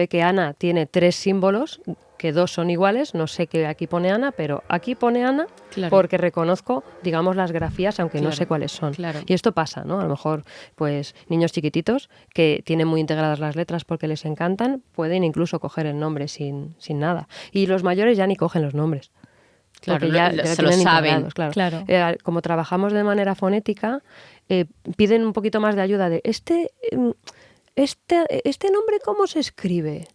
que Ana tiene 3 símbolos, que 2 son iguales, no sé qué aquí pone Ana, pero aquí pone Ana porque reconozco, digamos, las grafías, aunque no sé cuáles son. Claro. Y esto pasa, ¿no? A lo mejor, pues, niños chiquititos que tienen muy integradas las letras porque les encantan, pueden incluso coger el nombre sin nada. Y los mayores ya ni cogen los nombres. Claro, porque ya se lo saben. Claro. Como trabajamos de manera fonética, piden un poquito más de ayuda de este nombre, ¿cómo se escribe?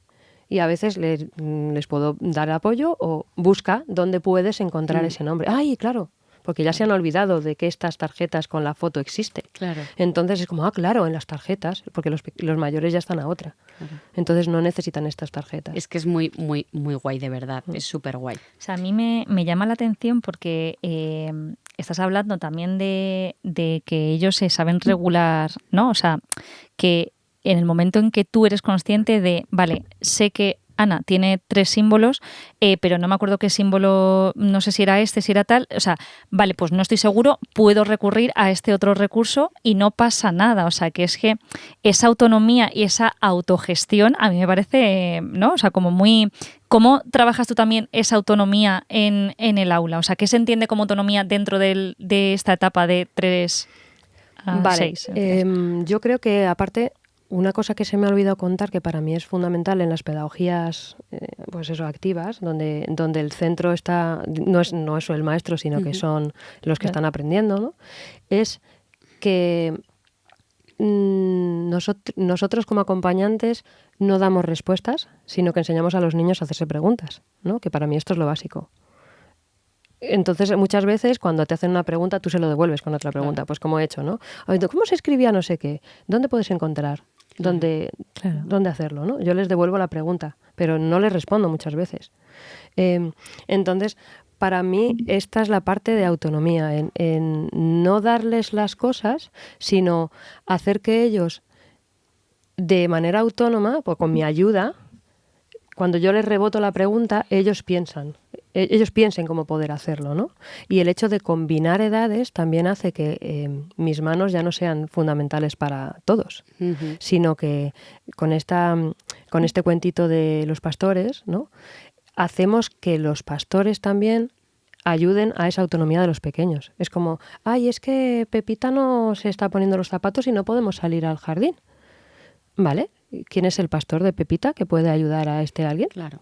Y a veces les puedo dar apoyo o busca dónde puedes encontrar ese nombre. ¡Ay, claro! Porque ya se han olvidado de que estas tarjetas con la foto existen. Claro. Entonces es como, claro, en las tarjetas, porque los mayores ya están a otra. Claro. Entonces no necesitan estas tarjetas. Es que es muy, muy, muy guay, de verdad. Es súper guay. O sea, a mí me llama la atención porque estás hablando también de que ellos se saben regular, ¿no? O sea, que en el momento en que tú eres consciente de, vale, sé que Ana tiene 3 símbolos, pero no me acuerdo qué símbolo, no sé si era este, si era tal, o sea, vale, pues no estoy seguro, puedo recurrir a este otro recurso y no pasa nada, o sea, que es que esa autonomía y esa autogestión a mí me parece, ¿no? O sea, como muy... ¿Cómo trabajas tú también esa autonomía en el aula? O sea, ¿qué se entiende como autonomía dentro de esta etapa de 3 a 6? Yo creo que aparte... Una cosa que se me ha olvidado contar, que para mí es fundamental en las pedagogías activas, donde el centro está, no es el maestro, sino que son los que están aprendiendo, ¿no? Es que nosotros como acompañantes no damos respuestas, sino que enseñamos a los niños a hacerse preguntas, ¿no? Que para mí esto es lo básico. Entonces, muchas veces, cuando te hacen una pregunta, tú se lo devuelves con otra pregunta, claro. Pues como he hecho, ¿no? ¿Cómo se escribía no sé qué? ¿Dónde puedes encontrar? ¿Dónde hacerlo? ¿No? Yo les devuelvo la pregunta, pero no les respondo muchas veces. Entonces, para mí, esta es la parte de autonomía, en no darles las cosas, sino hacer que ellos, de manera autónoma, pues con mi ayuda, cuando yo les reboto la pregunta, ellos piensen cómo poder hacerlo, ¿no? Y el hecho de combinar edades también hace que mis manos ya no sean fundamentales para todos, sino que con este cuentito de los pastores, ¿no? Hacemos que los pastores también ayuden a esa autonomía de los pequeños. Es como, es que Pepita no se está poniendo los zapatos y no podemos salir al jardín. ¿Vale? ¿Quién es el pastor de Pepita que puede ayudar a alguien? Claro.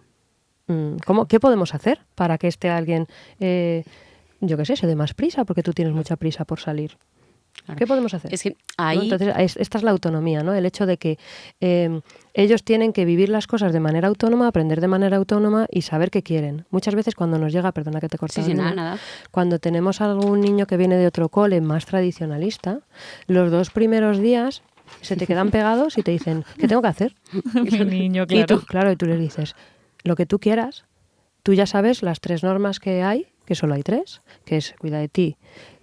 ¿qué podemos hacer para que alguien, yo qué sé, se dé más prisa porque tú tienes mucha prisa por salir? Claro. ¿Qué podemos hacer? Es que ¿No? ahí... Entonces, esta es la autonomía, ¿no? El hecho de que ellos tienen que vivir las cosas de manera autónoma, aprender de manera autónoma y saber qué quieren. Muchas veces cuando nos llega, perdona que te he cortado, Sí, nada. cuando tenemos algún niño que viene de otro cole más tradicionalista, los 2 primeros días se te quedan pegados y te dicen, ¿qué tengo que hacer? Mi niño, claro. Y tú les dices, lo que tú quieras. Tú ya sabes las 3 normas que hay, que solo hay 3, que es cuida de ti,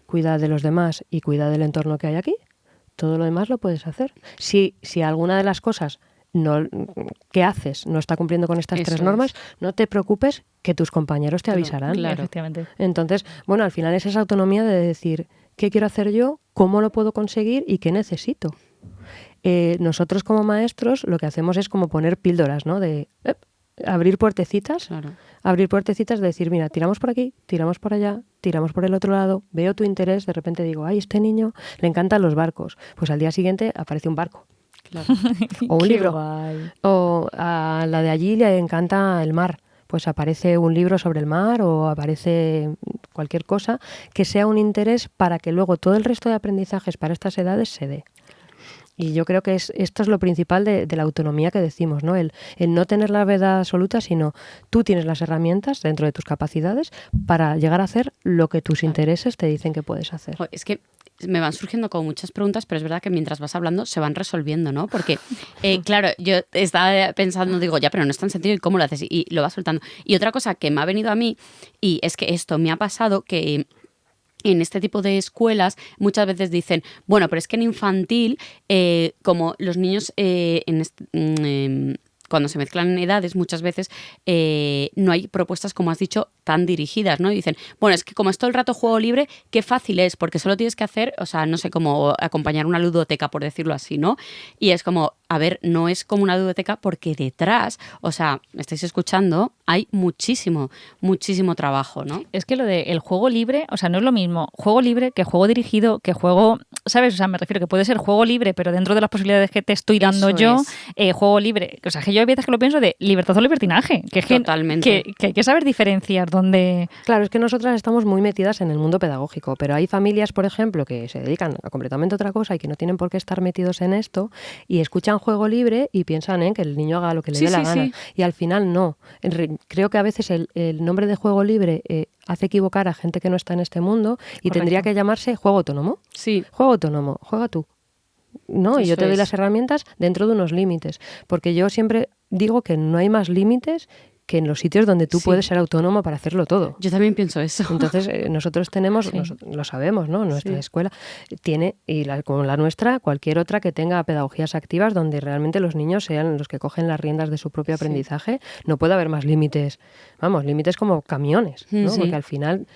cuida de los demás y cuida del entorno que hay aquí. Todo lo demás lo puedes hacer. Si alguna de las cosas que haces no está cumpliendo con estas 3 normas, no te preocupes, que tus compañeros te avisarán. Claro, efectivamente. Entonces, bueno, al final es esa autonomía de decir, ¿qué quiero hacer yo? ¿Cómo lo puedo conseguir? ¿Y qué necesito? Nosotros como maestros lo que hacemos es como poner píldoras, ¿no? De abrir puertecitas. Claro. Abrir puertecitas de decir, mira, tiramos por aquí, tiramos por allá, tiramos por el otro lado, veo tu interés, de repente digo, ay, este niño le encantan los barcos. Pues al día siguiente aparece un barco. Claro. O un Qué libro. guay. O a la de allí le encanta el mar. Pues aparece un libro sobre el mar o aparece cualquier cosa que sea un interés para que luego todo el resto de aprendizajes para estas edades se dé. Y yo creo que esto es lo principal de la autonomía que decimos, ¿no? El no tener la verdad absoluta, sino tú tienes las herramientas dentro de tus capacidades para llegar a hacer lo que tus intereses te dicen que puedes hacer. Es que me van surgiendo como muchas preguntas, pero es verdad que mientras vas hablando se van resolviendo, ¿no? Porque, claro, yo estaba pensando, digo, ya, pero no es tan sencillo, ¿y cómo lo haces? Y lo vas soltando. Y otra cosa que me ha venido a mí, y es que esto me ha pasado, que en este tipo de escuelas muchas veces dicen, bueno, pero es que en infantil, como los niños cuando se mezclan edades, muchas veces no hay propuestas, como has dicho, tan dirigidas, ¿no? Y dicen, bueno, es que como es todo el rato juego libre, qué fácil es, porque solo tienes que hacer, o sea, no sé, como acompañar una ludoteca, por decirlo así, ¿no? Y es como, a ver, no es como una ludoteca porque detrás, o sea, me estáis escuchando, hay muchísimo trabajo, ¿no? Es que lo del juego libre, o sea, no es lo mismo juego libre que juego dirigido, que juego, ¿sabes? O sea, me refiero que puede ser juego libre, pero dentro de las posibilidades que te estoy dando juego libre. O sea, que yo hay veces que lo pienso de libertad o libertinaje, que es totalmente. Que hay que saber diferenciar dónde... Claro, es que nosotras estamos muy metidas en el mundo pedagógico, pero hay familias, por ejemplo, que se dedican a completamente otra cosa y que no tienen por qué estar metidos en esto y escuchan juego libre y piensan que el niño haga lo que le dé la gana. Sí. Y al final no. Creo que a veces el nombre de juego libre hace equivocar a gente que no está en este mundo y tendría que llamarse juego autónomo. Sí. Juego autónomo, juega tú. No, y yo te doy las herramientas dentro de unos límites, porque yo siempre digo que no hay más límites que en los sitios donde tú puedes ser autónomo para hacerlo todo. Yo también pienso eso. Entonces, nosotros tenemos, lo sabemos, ¿no? Nuestra escuela tiene, como la nuestra, cualquier otra que tenga pedagogías activas donde realmente los niños sean los que cogen las riendas de su propio aprendizaje, no puede haber más límites, límites como camiones, ¿no? Porque al final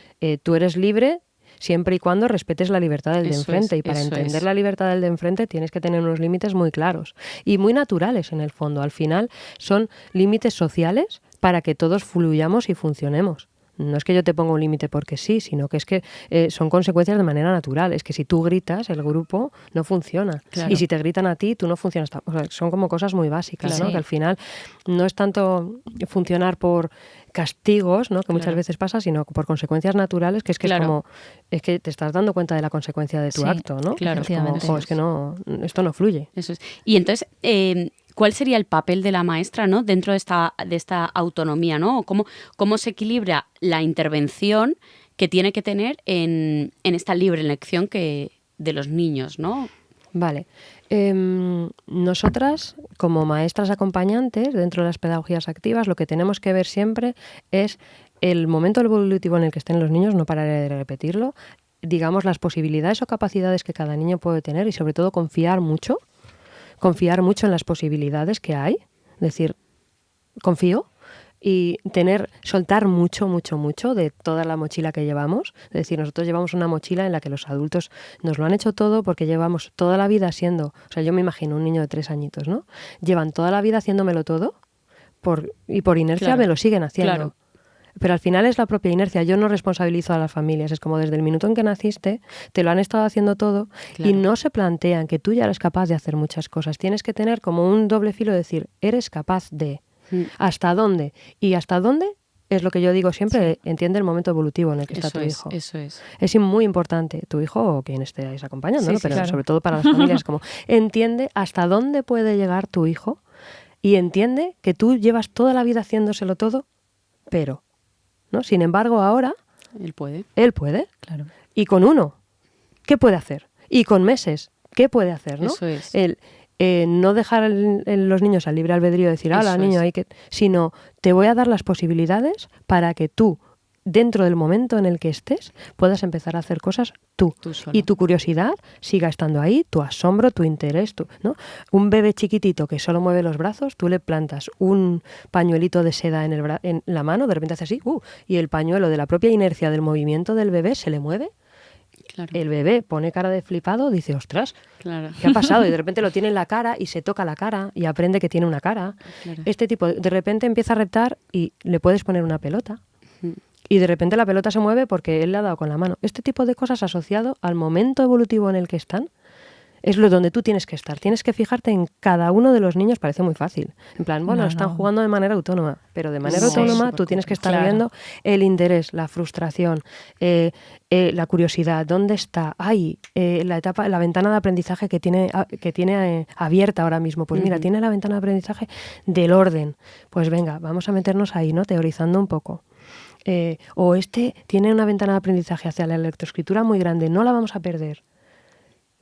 tú eres libre siempre y cuando respetes la libertad del de enfrente. Y para entender la libertad del de enfrente tienes que tener unos límites muy claros y muy naturales en el fondo. Al final son límites sociales para que todos fluyamos y funcionemos. No es que yo te ponga un límite porque sí, sino que es que son consecuencias de manera natural. Es que si tú gritas, el grupo no funciona. Claro. Y si te gritan a ti, tú no funcionas. O sea, son como cosas muy básicas, ¿no? Que al final no es tanto funcionar por castigos, ¿no? Que muchas veces pasa, sino por consecuencias naturales, que es como, es que te estás dando cuenta de la consecuencia de tu acto, ¿no? Claro, es como, es que no, esto no fluye. Eso es. Y entonces, ¿cuál sería el papel de la maestra, ¿no? Dentro de esta autonomía, ¿no? ¿Cómo se equilibra la intervención que tiene que tener en esta libre elección de los niños, ¿no? Vale. Nosotras, como maestras acompañantes, dentro de las pedagogías activas, lo que tenemos que ver siempre es el momento evolutivo en el que estén los niños, no pararé de repetirlo, digamos, las posibilidades o capacidades que cada niño puede tener y sobre todo confiar mucho en las posibilidades que hay, es decir, confío y soltar mucho de toda la mochila que llevamos. Es decir, nosotros llevamos una mochila en la que los adultos nos lo han hecho todo porque llevamos toda la vida haciendo, o sea, yo me imagino un niño de 3 añitos, ¿no? Llevan toda la vida haciéndomelo todo y por inercia me lo siguen haciendo. Claro. Pero al final es la propia inercia. Yo no responsabilizo a las familias. Es como desde el minuto en que naciste, te lo han estado haciendo todo y no se plantean que tú ya eres capaz de hacer muchas cosas. Tienes que tener como un doble filo de decir, eres capaz de... ¿Hasta dónde? ¿Y hasta dónde? Es lo que yo digo siempre, entiende el momento evolutivo en el que está tu hijo. Eso es. Es muy importante, tu hijo o quien estéis acompañando, ¿no? Pero claro. sobre todo para las familias, como entiende hasta dónde puede llegar tu hijo y entiende que tú llevas toda la vida haciéndoselo todo, pero, ¿no? Sin embargo, ahora Él puede. Claro. Y con 1, ¿qué puede hacer? Y con meses, ¿qué puede hacer? ¿No? Eso es. No dejar los niños al libre albedrío, decir, Eso niño, es. hay que... Sino, te voy a dar las posibilidades para que tú, dentro del momento en el que estés, puedas empezar a hacer cosas tú. Solo. Y tu curiosidad siga estando ahí, tu asombro, tu interés, ¿no? Un bebé chiquitito que solo mueve los brazos, tú le plantas un pañuelito de seda en la mano, de repente hace así, y el pañuelo de la propia inercia del movimiento del bebé se le mueve. Claro. El bebé pone cara de flipado, dice, ostras, Claro. ¿qué ha pasado? Y de repente lo tiene en la cara y se toca la cara y aprende que tiene una cara. Claro. Este tipo, de repente empieza a reptar y le puedes poner una pelota. Y de repente la pelota se mueve porque él le ha dado con la mano. Este tipo de cosas asociado al momento evolutivo en el que están es lo donde tú tienes que estar. Tienes que fijarte en cada uno de los niños, parece muy fácil. En plan, bueno, están jugando de manera autónoma, pero de manera autónoma tú tienes que estar viendo el interés, la frustración, la curiosidad, dónde está, la ventana de aprendizaje que tiene abierta ahora mismo. Pues mira, tiene la ventana de aprendizaje del orden. Pues venga, vamos a meternos ahí, ¿no? Teorizando un poco. O tiene una ventana de aprendizaje hacia la lectoescritura muy grande, no la vamos a perder.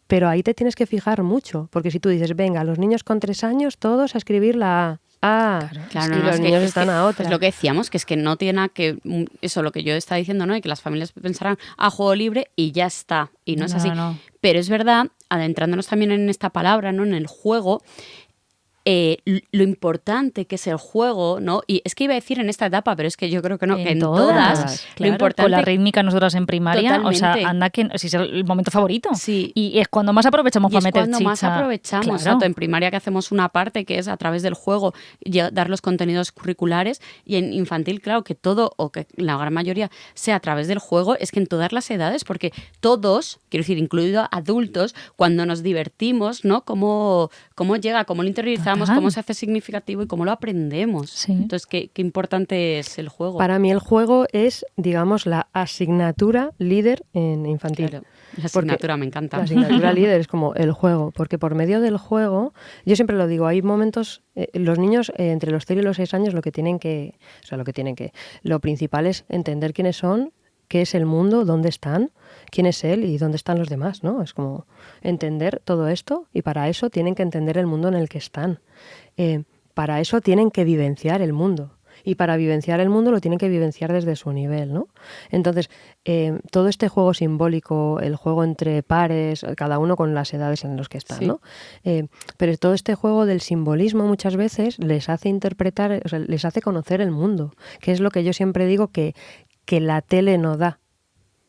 Pero ahí te tienes que fijar mucho, porque si tú dices, venga, los niños con 3 años, todos a escribir la A. Claro, y los niños están a otra. Es lo que decíamos, que es que no tiene nada que... Eso, lo que yo estaba diciendo, ¿no? Y que las familias pensarán, juego libre y ya está. Y no es así. No. Pero es verdad, adentrándonos también en esta palabra, ¿no? En el juego... lo importante que es el juego, ¿no? Y es que iba a decir en esta etapa, pero es que yo creo que no, que en todas claro, lo importante... Con la rítmica nosotras en primaria, Totalmente. o sea, anda que si es el momento favorito. Sí. Y es cuando más aprovechamos para meter chicha. Es cuando más aprovechamos, claro. exacto. En primaria que hacemos una parte que es a través del juego dar los contenidos curriculares, y en infantil, claro, que todo, o que la gran mayoría sea a través del juego, es que en todas las edades, porque todos, quiero decir, incluido adultos, cuando nos divertimos, ¿no? Cómo llega, cómo lo interiorizamos, cómo se hace significativo y cómo lo aprendemos. Sí. Entonces, qué importante es el juego. Para mí el juego es, digamos, la asignatura líder en infantil. Claro, la asignatura me encanta. La asignatura líder es como el juego, porque por medio del juego, yo siempre lo digo, hay momentos, los niños entre los 0 y los 6 años lo principal es entender quiénes son, qué es el mundo, dónde están, quién es él y dónde están los demás, ¿no? Es como entender todo esto, y para eso tienen que entender el mundo en el que están. Para eso tienen que vivenciar el mundo. Y para vivenciar el mundo lo tienen que vivenciar desde su nivel, ¿no? Entonces, todo este juego simbólico, el juego entre pares, cada uno con las edades en las que están, ¿no? Pero todo este juego del simbolismo muchas veces les hace interpretar, o sea, les hace conocer el mundo, que es lo que yo siempre digo que la tele no da,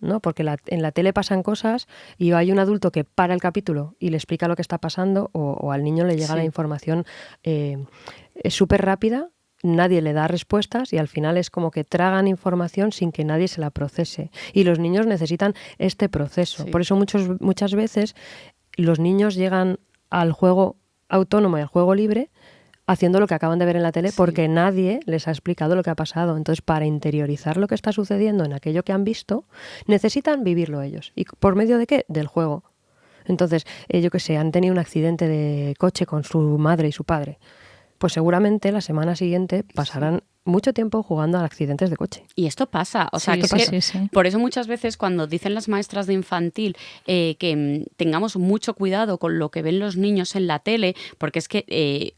¿no? Porque en la tele pasan cosas y hay un adulto que para el capítulo y le explica lo que está pasando, o al niño le llega la información súper rápida, nadie le da respuestas y al final es como que tragan información sin que nadie se la procese. Y los niños necesitan este proceso. Por eso muchas veces los niños llegan al juego autónomo y al juego libre haciendo lo que acaban de ver en la tele porque nadie les ha explicado lo que ha pasado. Entonces, para interiorizar lo que está sucediendo en aquello que han visto, necesitan vivirlo ellos. ¿Y por medio de qué? Del juego. Entonces, yo qué sé, han tenido un accidente de coche con su madre y su padre. Pues seguramente la semana siguiente pasarán mucho tiempo jugando a accidentes de coche. Y esto pasa, o sea, por eso muchas veces cuando dicen las maestras de infantil que tengamos mucho cuidado con lo que ven los niños en la tele, porque es que...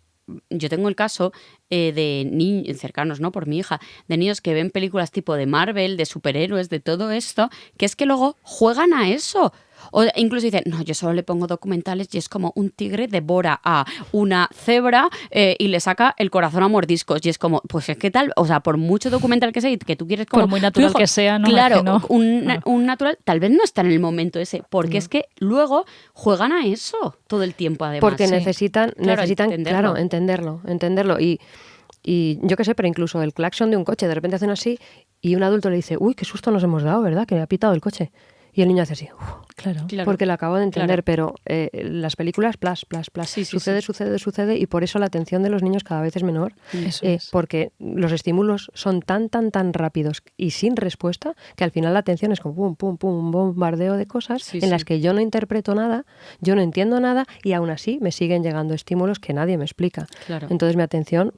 yo tengo el caso de niños cercanos, ¿no? Por mi hija, de niños que ven películas tipo de Marvel, de superhéroes, de todo esto, que es que luego juegan a eso. O incluso dicen, no, yo solo le pongo documentales y es como un tigre devora a una cebra y le saca el corazón a mordiscos. Y es como, pues es que tal, o sea, por mucho documental que sea y que tú quieres como... Por muy natural hijo, que sea, ¿no? Claro, un natural tal vez no está en el momento ese, porque es que luego juegan a eso todo el tiempo además. Porque necesitan entenderlo. entenderlo. Y yo qué sé, pero incluso el claxon de un coche, de repente hacen así y un adulto le dice, uy, qué susto nos hemos dado, ¿verdad? Que me ha pitado el coche. Y el niño hace así, Claro. porque lo acabo de entender, claro. pero las películas, plas, Sí, sucede, sí. sucede, y por eso la atención de los niños cada vez es menor, Eso es. porque los estímulos son tan rápidos y sin respuesta, que al final la atención es como pum, pum, pum, un bombardeo de cosas Sí, en las sí. que yo no interpreto nada, yo no entiendo nada, y aún así me siguen llegando estímulos que nadie me explica. Claro. Entonces mi atención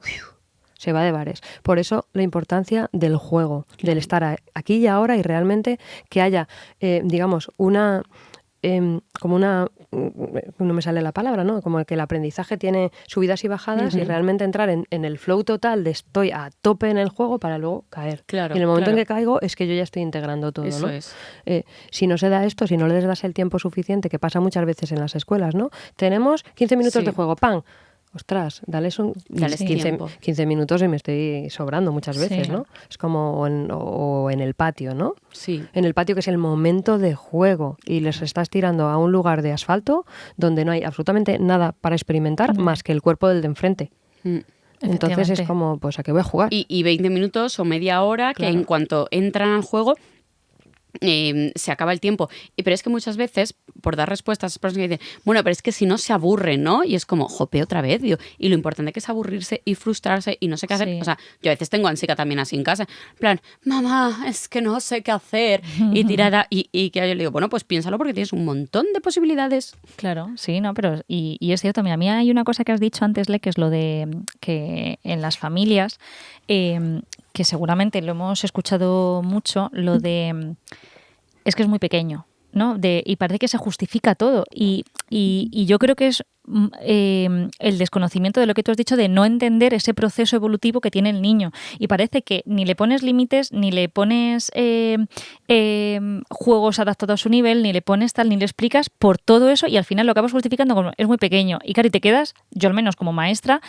se va de bares. Por eso la importancia del juego, del estar aquí y ahora, y realmente que haya, digamos, una... como una, no me sale la palabra, ¿no? Como que el aprendizaje tiene subidas y bajadas, y realmente entrar en el flow total de estoy a tope en el juego para luego caer. Claro, y en el momento claro. en que caigo es que yo ya estoy integrando todo, Eso ¿no? es. Si no se da esto, si no les das el tiempo suficiente, que pasa muchas veces en las escuelas, ¿no? Tenemos 15 minutos Sí. de juego, ¡pam! Ostras, dales Dales 15 minutos y me estoy sobrando muchas veces, Sí. ¿no? Es como o en el patio, ¿no? Sí. En el patio, que es el momento de juego, y les estás tirando a un lugar de asfalto donde no hay absolutamente nada para experimentar más que el cuerpo del de enfrente. Mm. Entonces es Efectivamente. como, pues, ¿a qué voy a jugar? Y 20 minutos o media hora que Claro. en cuanto entran al juego se acaba el tiempo. Pero es que muchas veces, por dar respuestas a esas personas que dicen, bueno, pero es que si no se aburren, ¿no? Y es como, jope, otra vez, digo. Y lo importante que es aburrirse y frustrarse y no sé qué hacer. Sí. O sea, yo a veces tengo ansiedad también así en casa. En plan, mamá, es que no sé qué hacer. Y tirada. Y que yo le digo, bueno, pues piénsalo porque tienes un montón de posibilidades. Claro, sí, no, pero y es cierto, mira, a mí hay una cosa que has dicho antes, Le, que es lo de que en las familias, que seguramente lo hemos escuchado mucho, lo de es que es muy pequeño, ¿no? Y parece que se justifica todo. Y yo creo que es el desconocimiento de lo que tú has dicho, de no entender ese proceso evolutivo que tiene el niño. Y parece que ni le pones límites, ni le pones juegos adaptados a su nivel, ni le pones tal, ni le explicas por todo eso, y al final lo acabas justificando como es muy pequeño. Y claro, y te quedas, yo al menos como maestra,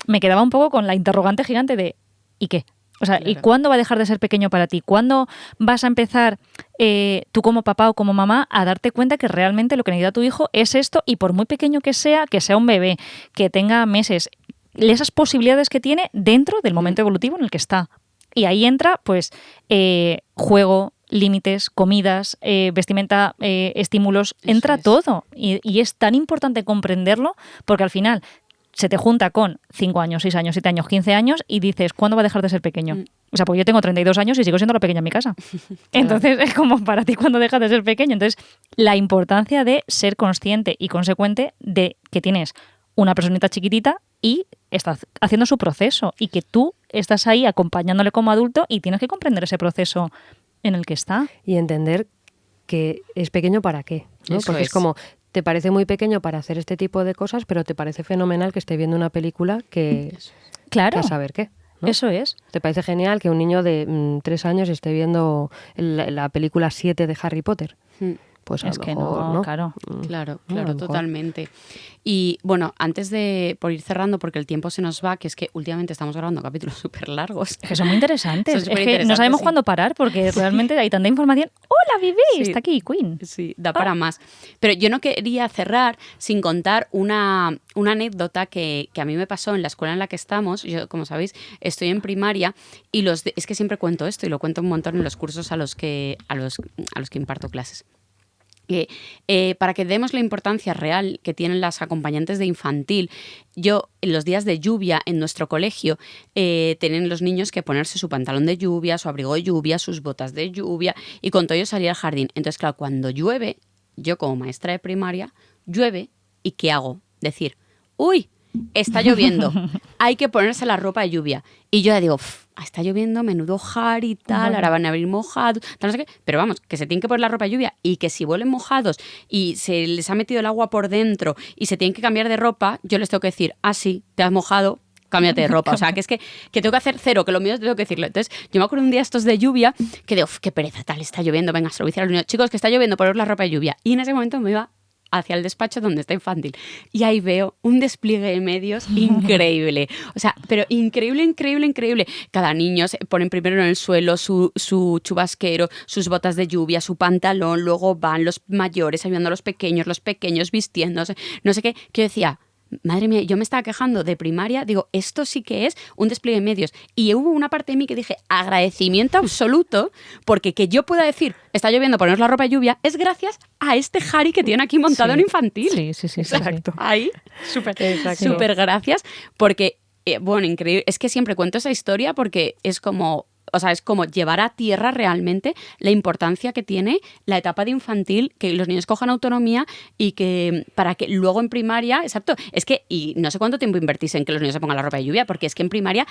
me quedaba un poco con la interrogante gigante de ¿y qué? O sea, Claro. ¿y cuándo va a dejar de ser pequeño para ti? ¿Cuándo vas a empezar tú como papá o como mamá a darte cuenta que realmente lo que necesita tu hijo es esto, y por muy pequeño que sea un bebé, que tenga meses, esas posibilidades que tiene dentro del momento evolutivo en el que está? Y ahí entra, pues, juego, límites, comidas, vestimenta, estímulos, Eso entra es. todo. Y es tan importante comprenderlo, porque al final se te junta con 5 años, 6 años, 7 años, 15 años y dices, ¿cuándo va a dejar de ser pequeño? O sea, porque yo tengo 32 años y sigo siendo la pequeña en mi casa. Entonces, es como para ti cuando dejas de ser pequeño. Entonces, la importancia de ser consciente y consecuente de que tienes una personita chiquitita y estás haciendo su proceso, y que tú estás ahí acompañándole como adulto y tienes que comprender ese proceso en el que está. Y entender que es pequeño para qué, ¿no? Eso Porque es es. como, te parece muy pequeño para hacer este tipo de cosas, pero te parece fenomenal que esté viendo una película que Claro, a saber qué, ¿no? eso es. ¿Te parece genial que un niño de 3 años esté viendo la película 7 de Harry Potter? Mm. Pues a Es lo que mejor, no, ¿no? claro. Claro, a claro, lo mejor. totalmente. Y bueno, antes de, por ir cerrando, porque el tiempo se nos va, que es que últimamente estamos grabando capítulos súper largos. Es que son muy interesantes. Son Es que no superinteresantes, sabemos sí. cuándo parar, porque realmente hay tanta información. ¡Hola, Vivi! Sí. Está aquí Queen. Sí, da para más. Pero yo no quería cerrar sin contar una anécdota que a mí me pasó en la escuela en la que estamos. Yo, como sabéis, estoy en primaria y es que siempre cuento esto y lo cuento un montón en los cursos a los que imparto clases. Para que demos la importancia real que tienen las acompañantes de infantil, yo en los días de lluvia en nuestro colegio tienen los niños que ponerse su pantalón de lluvia, su abrigo de lluvia, sus botas de lluvia, y con todo ello salir al jardín. Entonces, claro, cuando llueve, yo como maestra de primaria, llueve, ¿y qué hago? Decir, ¡uy! Está lloviendo, hay que ponerse la ropa de lluvia. Y yo ya digo, está lloviendo, menudo jar y tal, Bueno. ahora van a venir mojados, tal, no sé qué. Pero vamos, que se tienen que poner la ropa de lluvia, y que si vuelven mojados y se les ha metido el agua por dentro y se tienen que cambiar de ropa, yo les tengo que decir, sí, te has mojado, cámbiate de ropa. O sea, que es que tengo que hacer cero, que lo mío tengo que decirlo. Entonces, yo me acuerdo un día estos de lluvia que digo, qué pereza, tal, está lloviendo, venga, se lo voy a decir a los niños, chicos, que está lloviendo, poneros la ropa de lluvia. Y en ese momento me iba hacia el despacho donde está infantil. Y ahí veo un despliegue de medios increíble. O sea, pero increíble, increíble, increíble. Cada niño se ponen primero en el suelo su chubasquero, sus botas de lluvia, su pantalón, luego van los mayores ayudando a los pequeños vistiéndose, no sé qué. Que yo decía, madre mía, yo me estaba quejando de primaria, digo, esto sí que es un despliegue de medios. Y hubo una parte de mí que dije, agradecimiento absoluto, porque que yo pueda decir, está lloviendo, poneros la ropa de lluvia, es gracias a este Harry que tiene aquí montado en infantil. Sí. Exacto. Ahí, súper gracias, porque, bueno, increíble. Es que siempre cuento esa historia porque es como... O sea, es como llevar a tierra realmente la importancia que tiene la etapa de infantil, que los niños cojan autonomía y que para que luego en primaria, exacto, es que, y no sé cuánto tiempo invertís en que los niños se pongan la ropa de lluvia, porque es que en primaria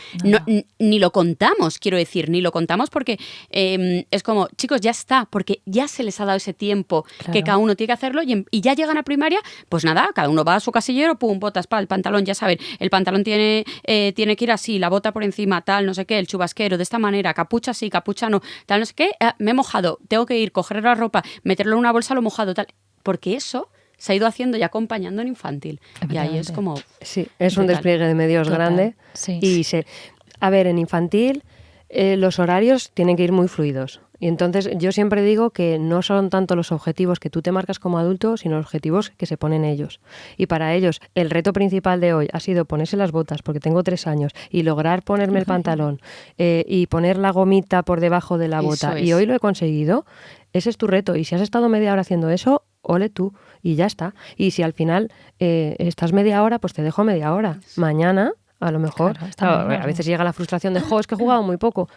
ni lo contamos, quiero decir, ni lo contamos porque es como, chicos, ya está, porque ya se les ha dado ese tiempo que cada uno tiene que hacerlo y ya llegan a primaria, pues nada, cada uno va a su casillero, pum, botas, el pantalón, ya saben, el pantalón tiene que ir así, la bota por encima, tal, no sé qué, el chubasquero, de esta manera, capucha sí, capucha no, tal, no sé qué, me he mojado, tengo que ir, coger la ropa, meterlo en una bolsa, lo mojado, tal, porque eso se ha ido haciendo y acompañando en infantil. Y ahí es como... Sí, es un despliegue de medios grande. Sí. Y a ver, en infantil los horarios tienen que ir muy fluidos. Y entonces yo siempre digo que no son tanto los objetivos que tú te marcas como adulto, sino los objetivos que se ponen ellos. Y para ellos el reto principal de hoy ha sido ponerse las botas, porque tengo 3 años, y lograr ponerme el pantalón y poner la gomita por debajo de la bota. Y hoy lo he conseguido. Ese es tu reto. Y si has estado media hora haciendo eso, ole tú. Y ya está. Y si al final estás media hora, pues te dejo media hora. Mañana, a lo mejor, a veces llega la frustración de, es que he jugado muy poco.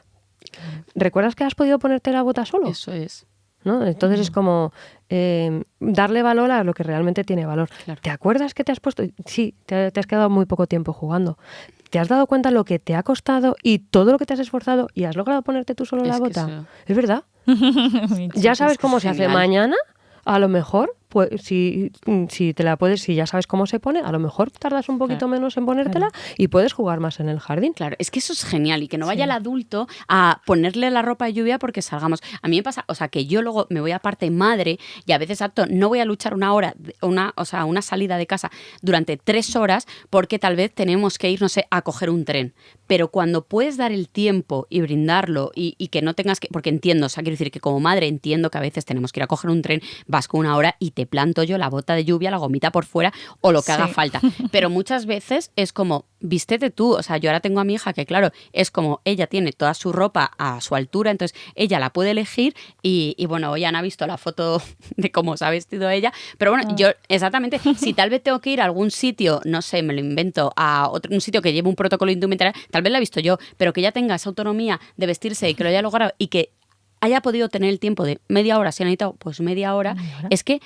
¿Recuerdas que has podido ponerte la bota solo? Eso es. ¿No? Entonces es como darle valor a lo que realmente tiene valor. Claro. ¿Te acuerdas que te has puesto? Sí, te has quedado muy poco tiempo jugando. ¿Te has dado cuenta lo que te ha costado y todo lo que te has esforzado y has logrado ponerte tú solo la bota? ¿Es verdad? Ya sabes cómo se hace. Mañana, a lo mejor, pues, si te la puedes, si ya sabes cómo se pone, a lo mejor tardas un poquito menos en ponértela y puedes jugar más en el jardín. Claro, es que eso es genial y que no vaya el adulto a ponerle la ropa de lluvia porque salgamos. A mí me pasa, o sea, que yo luego me voy a parte madre y a veces no voy a luchar una hora, una salida de casa durante 3 horas porque tal vez tenemos que ir, no sé, a coger un tren. Pero cuando puedes dar el tiempo y brindarlo y que no tengas que, porque entiendo, o sea, quiero decir que como madre entiendo que a veces tenemos que ir a coger un tren, vas con 1 hora y te planto yo la bota de lluvia, la gomita por fuera o lo que haga falta. Pero muchas veces es como, vístete tú. O sea, yo ahora tengo a mi hija que, claro, es como ella tiene toda su ropa a su altura, entonces ella la puede elegir y bueno, hoy Ana ha visto la foto de cómo se ha vestido ella. Pero bueno, yo exactamente, si tal vez tengo que ir a algún sitio, no sé, me lo invento, a un sitio que lleve un protocolo indumentaria, tal vez la he visto yo, pero que ella tenga esa autonomía de vestirse y que lo haya logrado y que haya podido tener el tiempo de media hora, si ha necesitado, pues media hora, es que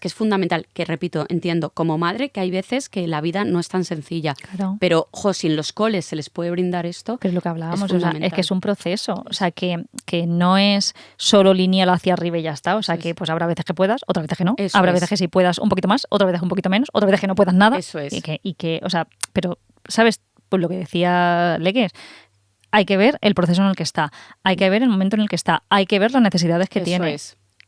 es fundamental, que repito, entiendo, como madre, que hay veces que la vida no es tan sencilla, pero, si en los coles se les puede brindar esto, pero es lo que hablábamos, es que es un proceso, o sea, que no es solo lineal hacia arriba y ya está, o sea, que pues habrá veces que puedas, otras veces que no, habrá veces que sí puedas un poquito más, otras veces un poquito menos, otras veces que no puedas nada, eso es. y que, o sea, pero, ¿sabes? Pues lo que decía Leques, hay que ver el proceso en el que está, hay que ver el momento en el que está, hay que ver las necesidades que tiene.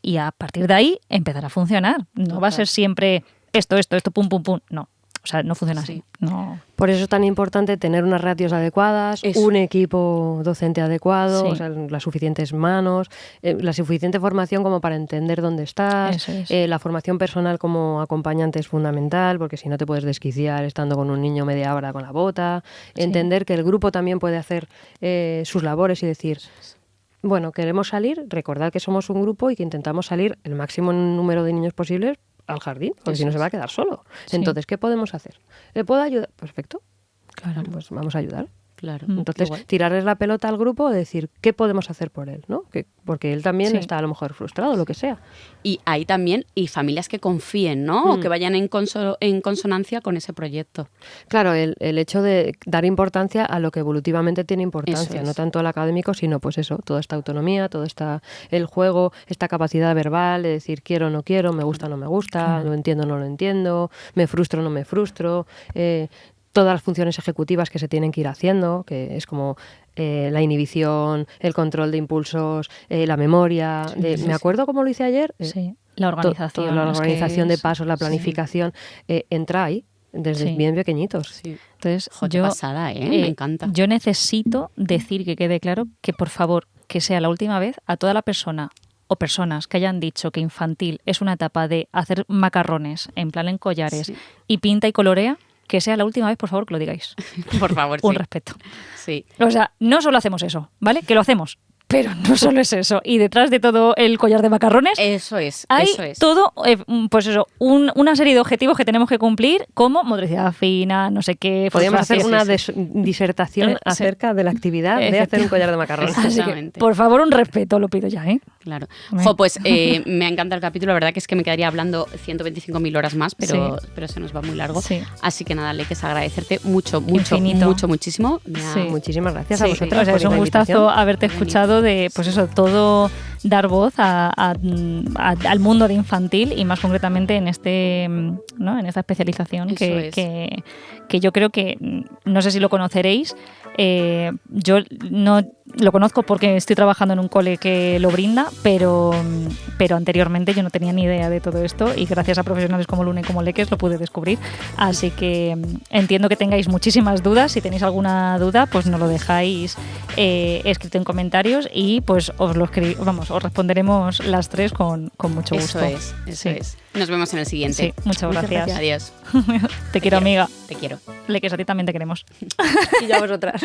Y a partir de ahí empezar a funcionar. No va a ser siempre esto, pum, pum, pum. No. O sea, no funciona así. No. Por eso es tan importante tener unas ratios adecuadas, un equipo docente adecuado, o sea, las suficientes manos, la suficiente formación como para entender dónde estás. La formación personal como acompañante es fundamental, porque si no te puedes desquiciar estando con un niño media hora con la bota. Entender que el grupo también puede hacer sus labores y decir, bueno, queremos salir, recordad que somos un grupo y que intentamos salir el máximo número de niños posibles al jardín, porque si no se va a quedar solo. Entonces, ¿qué podemos hacer? ¿Le puedo ayudar? Perfecto. Claro. Pues vamos a ayudar. Claro. Entonces, tirarles la pelota al grupo, decir, ¿qué podemos hacer por él? ¿No? Porque él también está a lo mejor frustrado, lo que sea. Y hay también familias que confíen, ¿no? O que vayan en consonancia con ese proyecto. Claro, el hecho de dar importancia a lo que evolutivamente tiene importancia, no tanto al académico, sino pues eso, toda esta autonomía, todo el juego, esta capacidad verbal de decir quiero o no quiero, me gusta o no me gusta, lo entiendo o no lo entiendo, me frustro o no me frustro, todas las funciones ejecutivas que se tienen que ir haciendo, que es como la inhibición, el control de impulsos, la memoria. Me acuerdo cómo lo hice ayer. La organización. Toda la organización de pasos, la planificación, entra ahí desde bien pequeñitos. Entonces, qué pasada, me encanta. Yo necesito decir que quede claro que, por favor, que sea la última vez a toda la persona o personas que hayan dicho que infantil es una etapa de hacer macarrones en plan en collares y pinta y colorea, que sea la última vez, por favor, que lo digáis. Por favor, Un sí. respeto. Sí. O sea, no solo hacemos eso, ¿vale? Que lo hacemos, pero no solo es eso. Y detrás de todo el collar de macarrones Eso es. hay Eso es. todo, pues eso, una serie de objetivos que tenemos que cumplir, como motricidad fina, no sé qué. Podríamos hacer frustración. una disertación Sí. acerca de la actividad de hacer un collar de macarrones. Así que, Exactamente. por favor, un respeto, lo pido ya, ¿eh? Claro. Bueno. Jo, pues me encanta el capítulo. La verdad que es que me quedaría hablando 125.000 horas más, pero se nos va muy largo. Sí. Así que nada, Leque, es agradecerte mucho, Infinito. muchísimo. Me ha- Sí. Muchísimas gracias Sí, a vosotros. o sea, por es un la gustazo invitación. haberte escuchado de, pues eso, todo dar voz al mundo de infantil y más concretamente en ¿no? En esta especialización Eso que, es. que yo creo que, no sé si lo conoceréis, yo no lo conozco porque estoy trabajando en un cole que lo brinda, pero anteriormente yo no tenía ni idea de todo esto y gracias a profesionales como Luna y como Leques lo pude descubrir. Así que entiendo que tengáis muchísimas dudas. Si tenéis alguna duda, pues nos lo dejáis escrito en comentarios y pues os responderemos las tres con mucho gusto. Eso Sí. es. Nos vemos en el siguiente. Sí, muchas gracias. Adiós. Te quiero, amiga. Te quiero. Leques, a ti también te queremos. Y ya vosotras.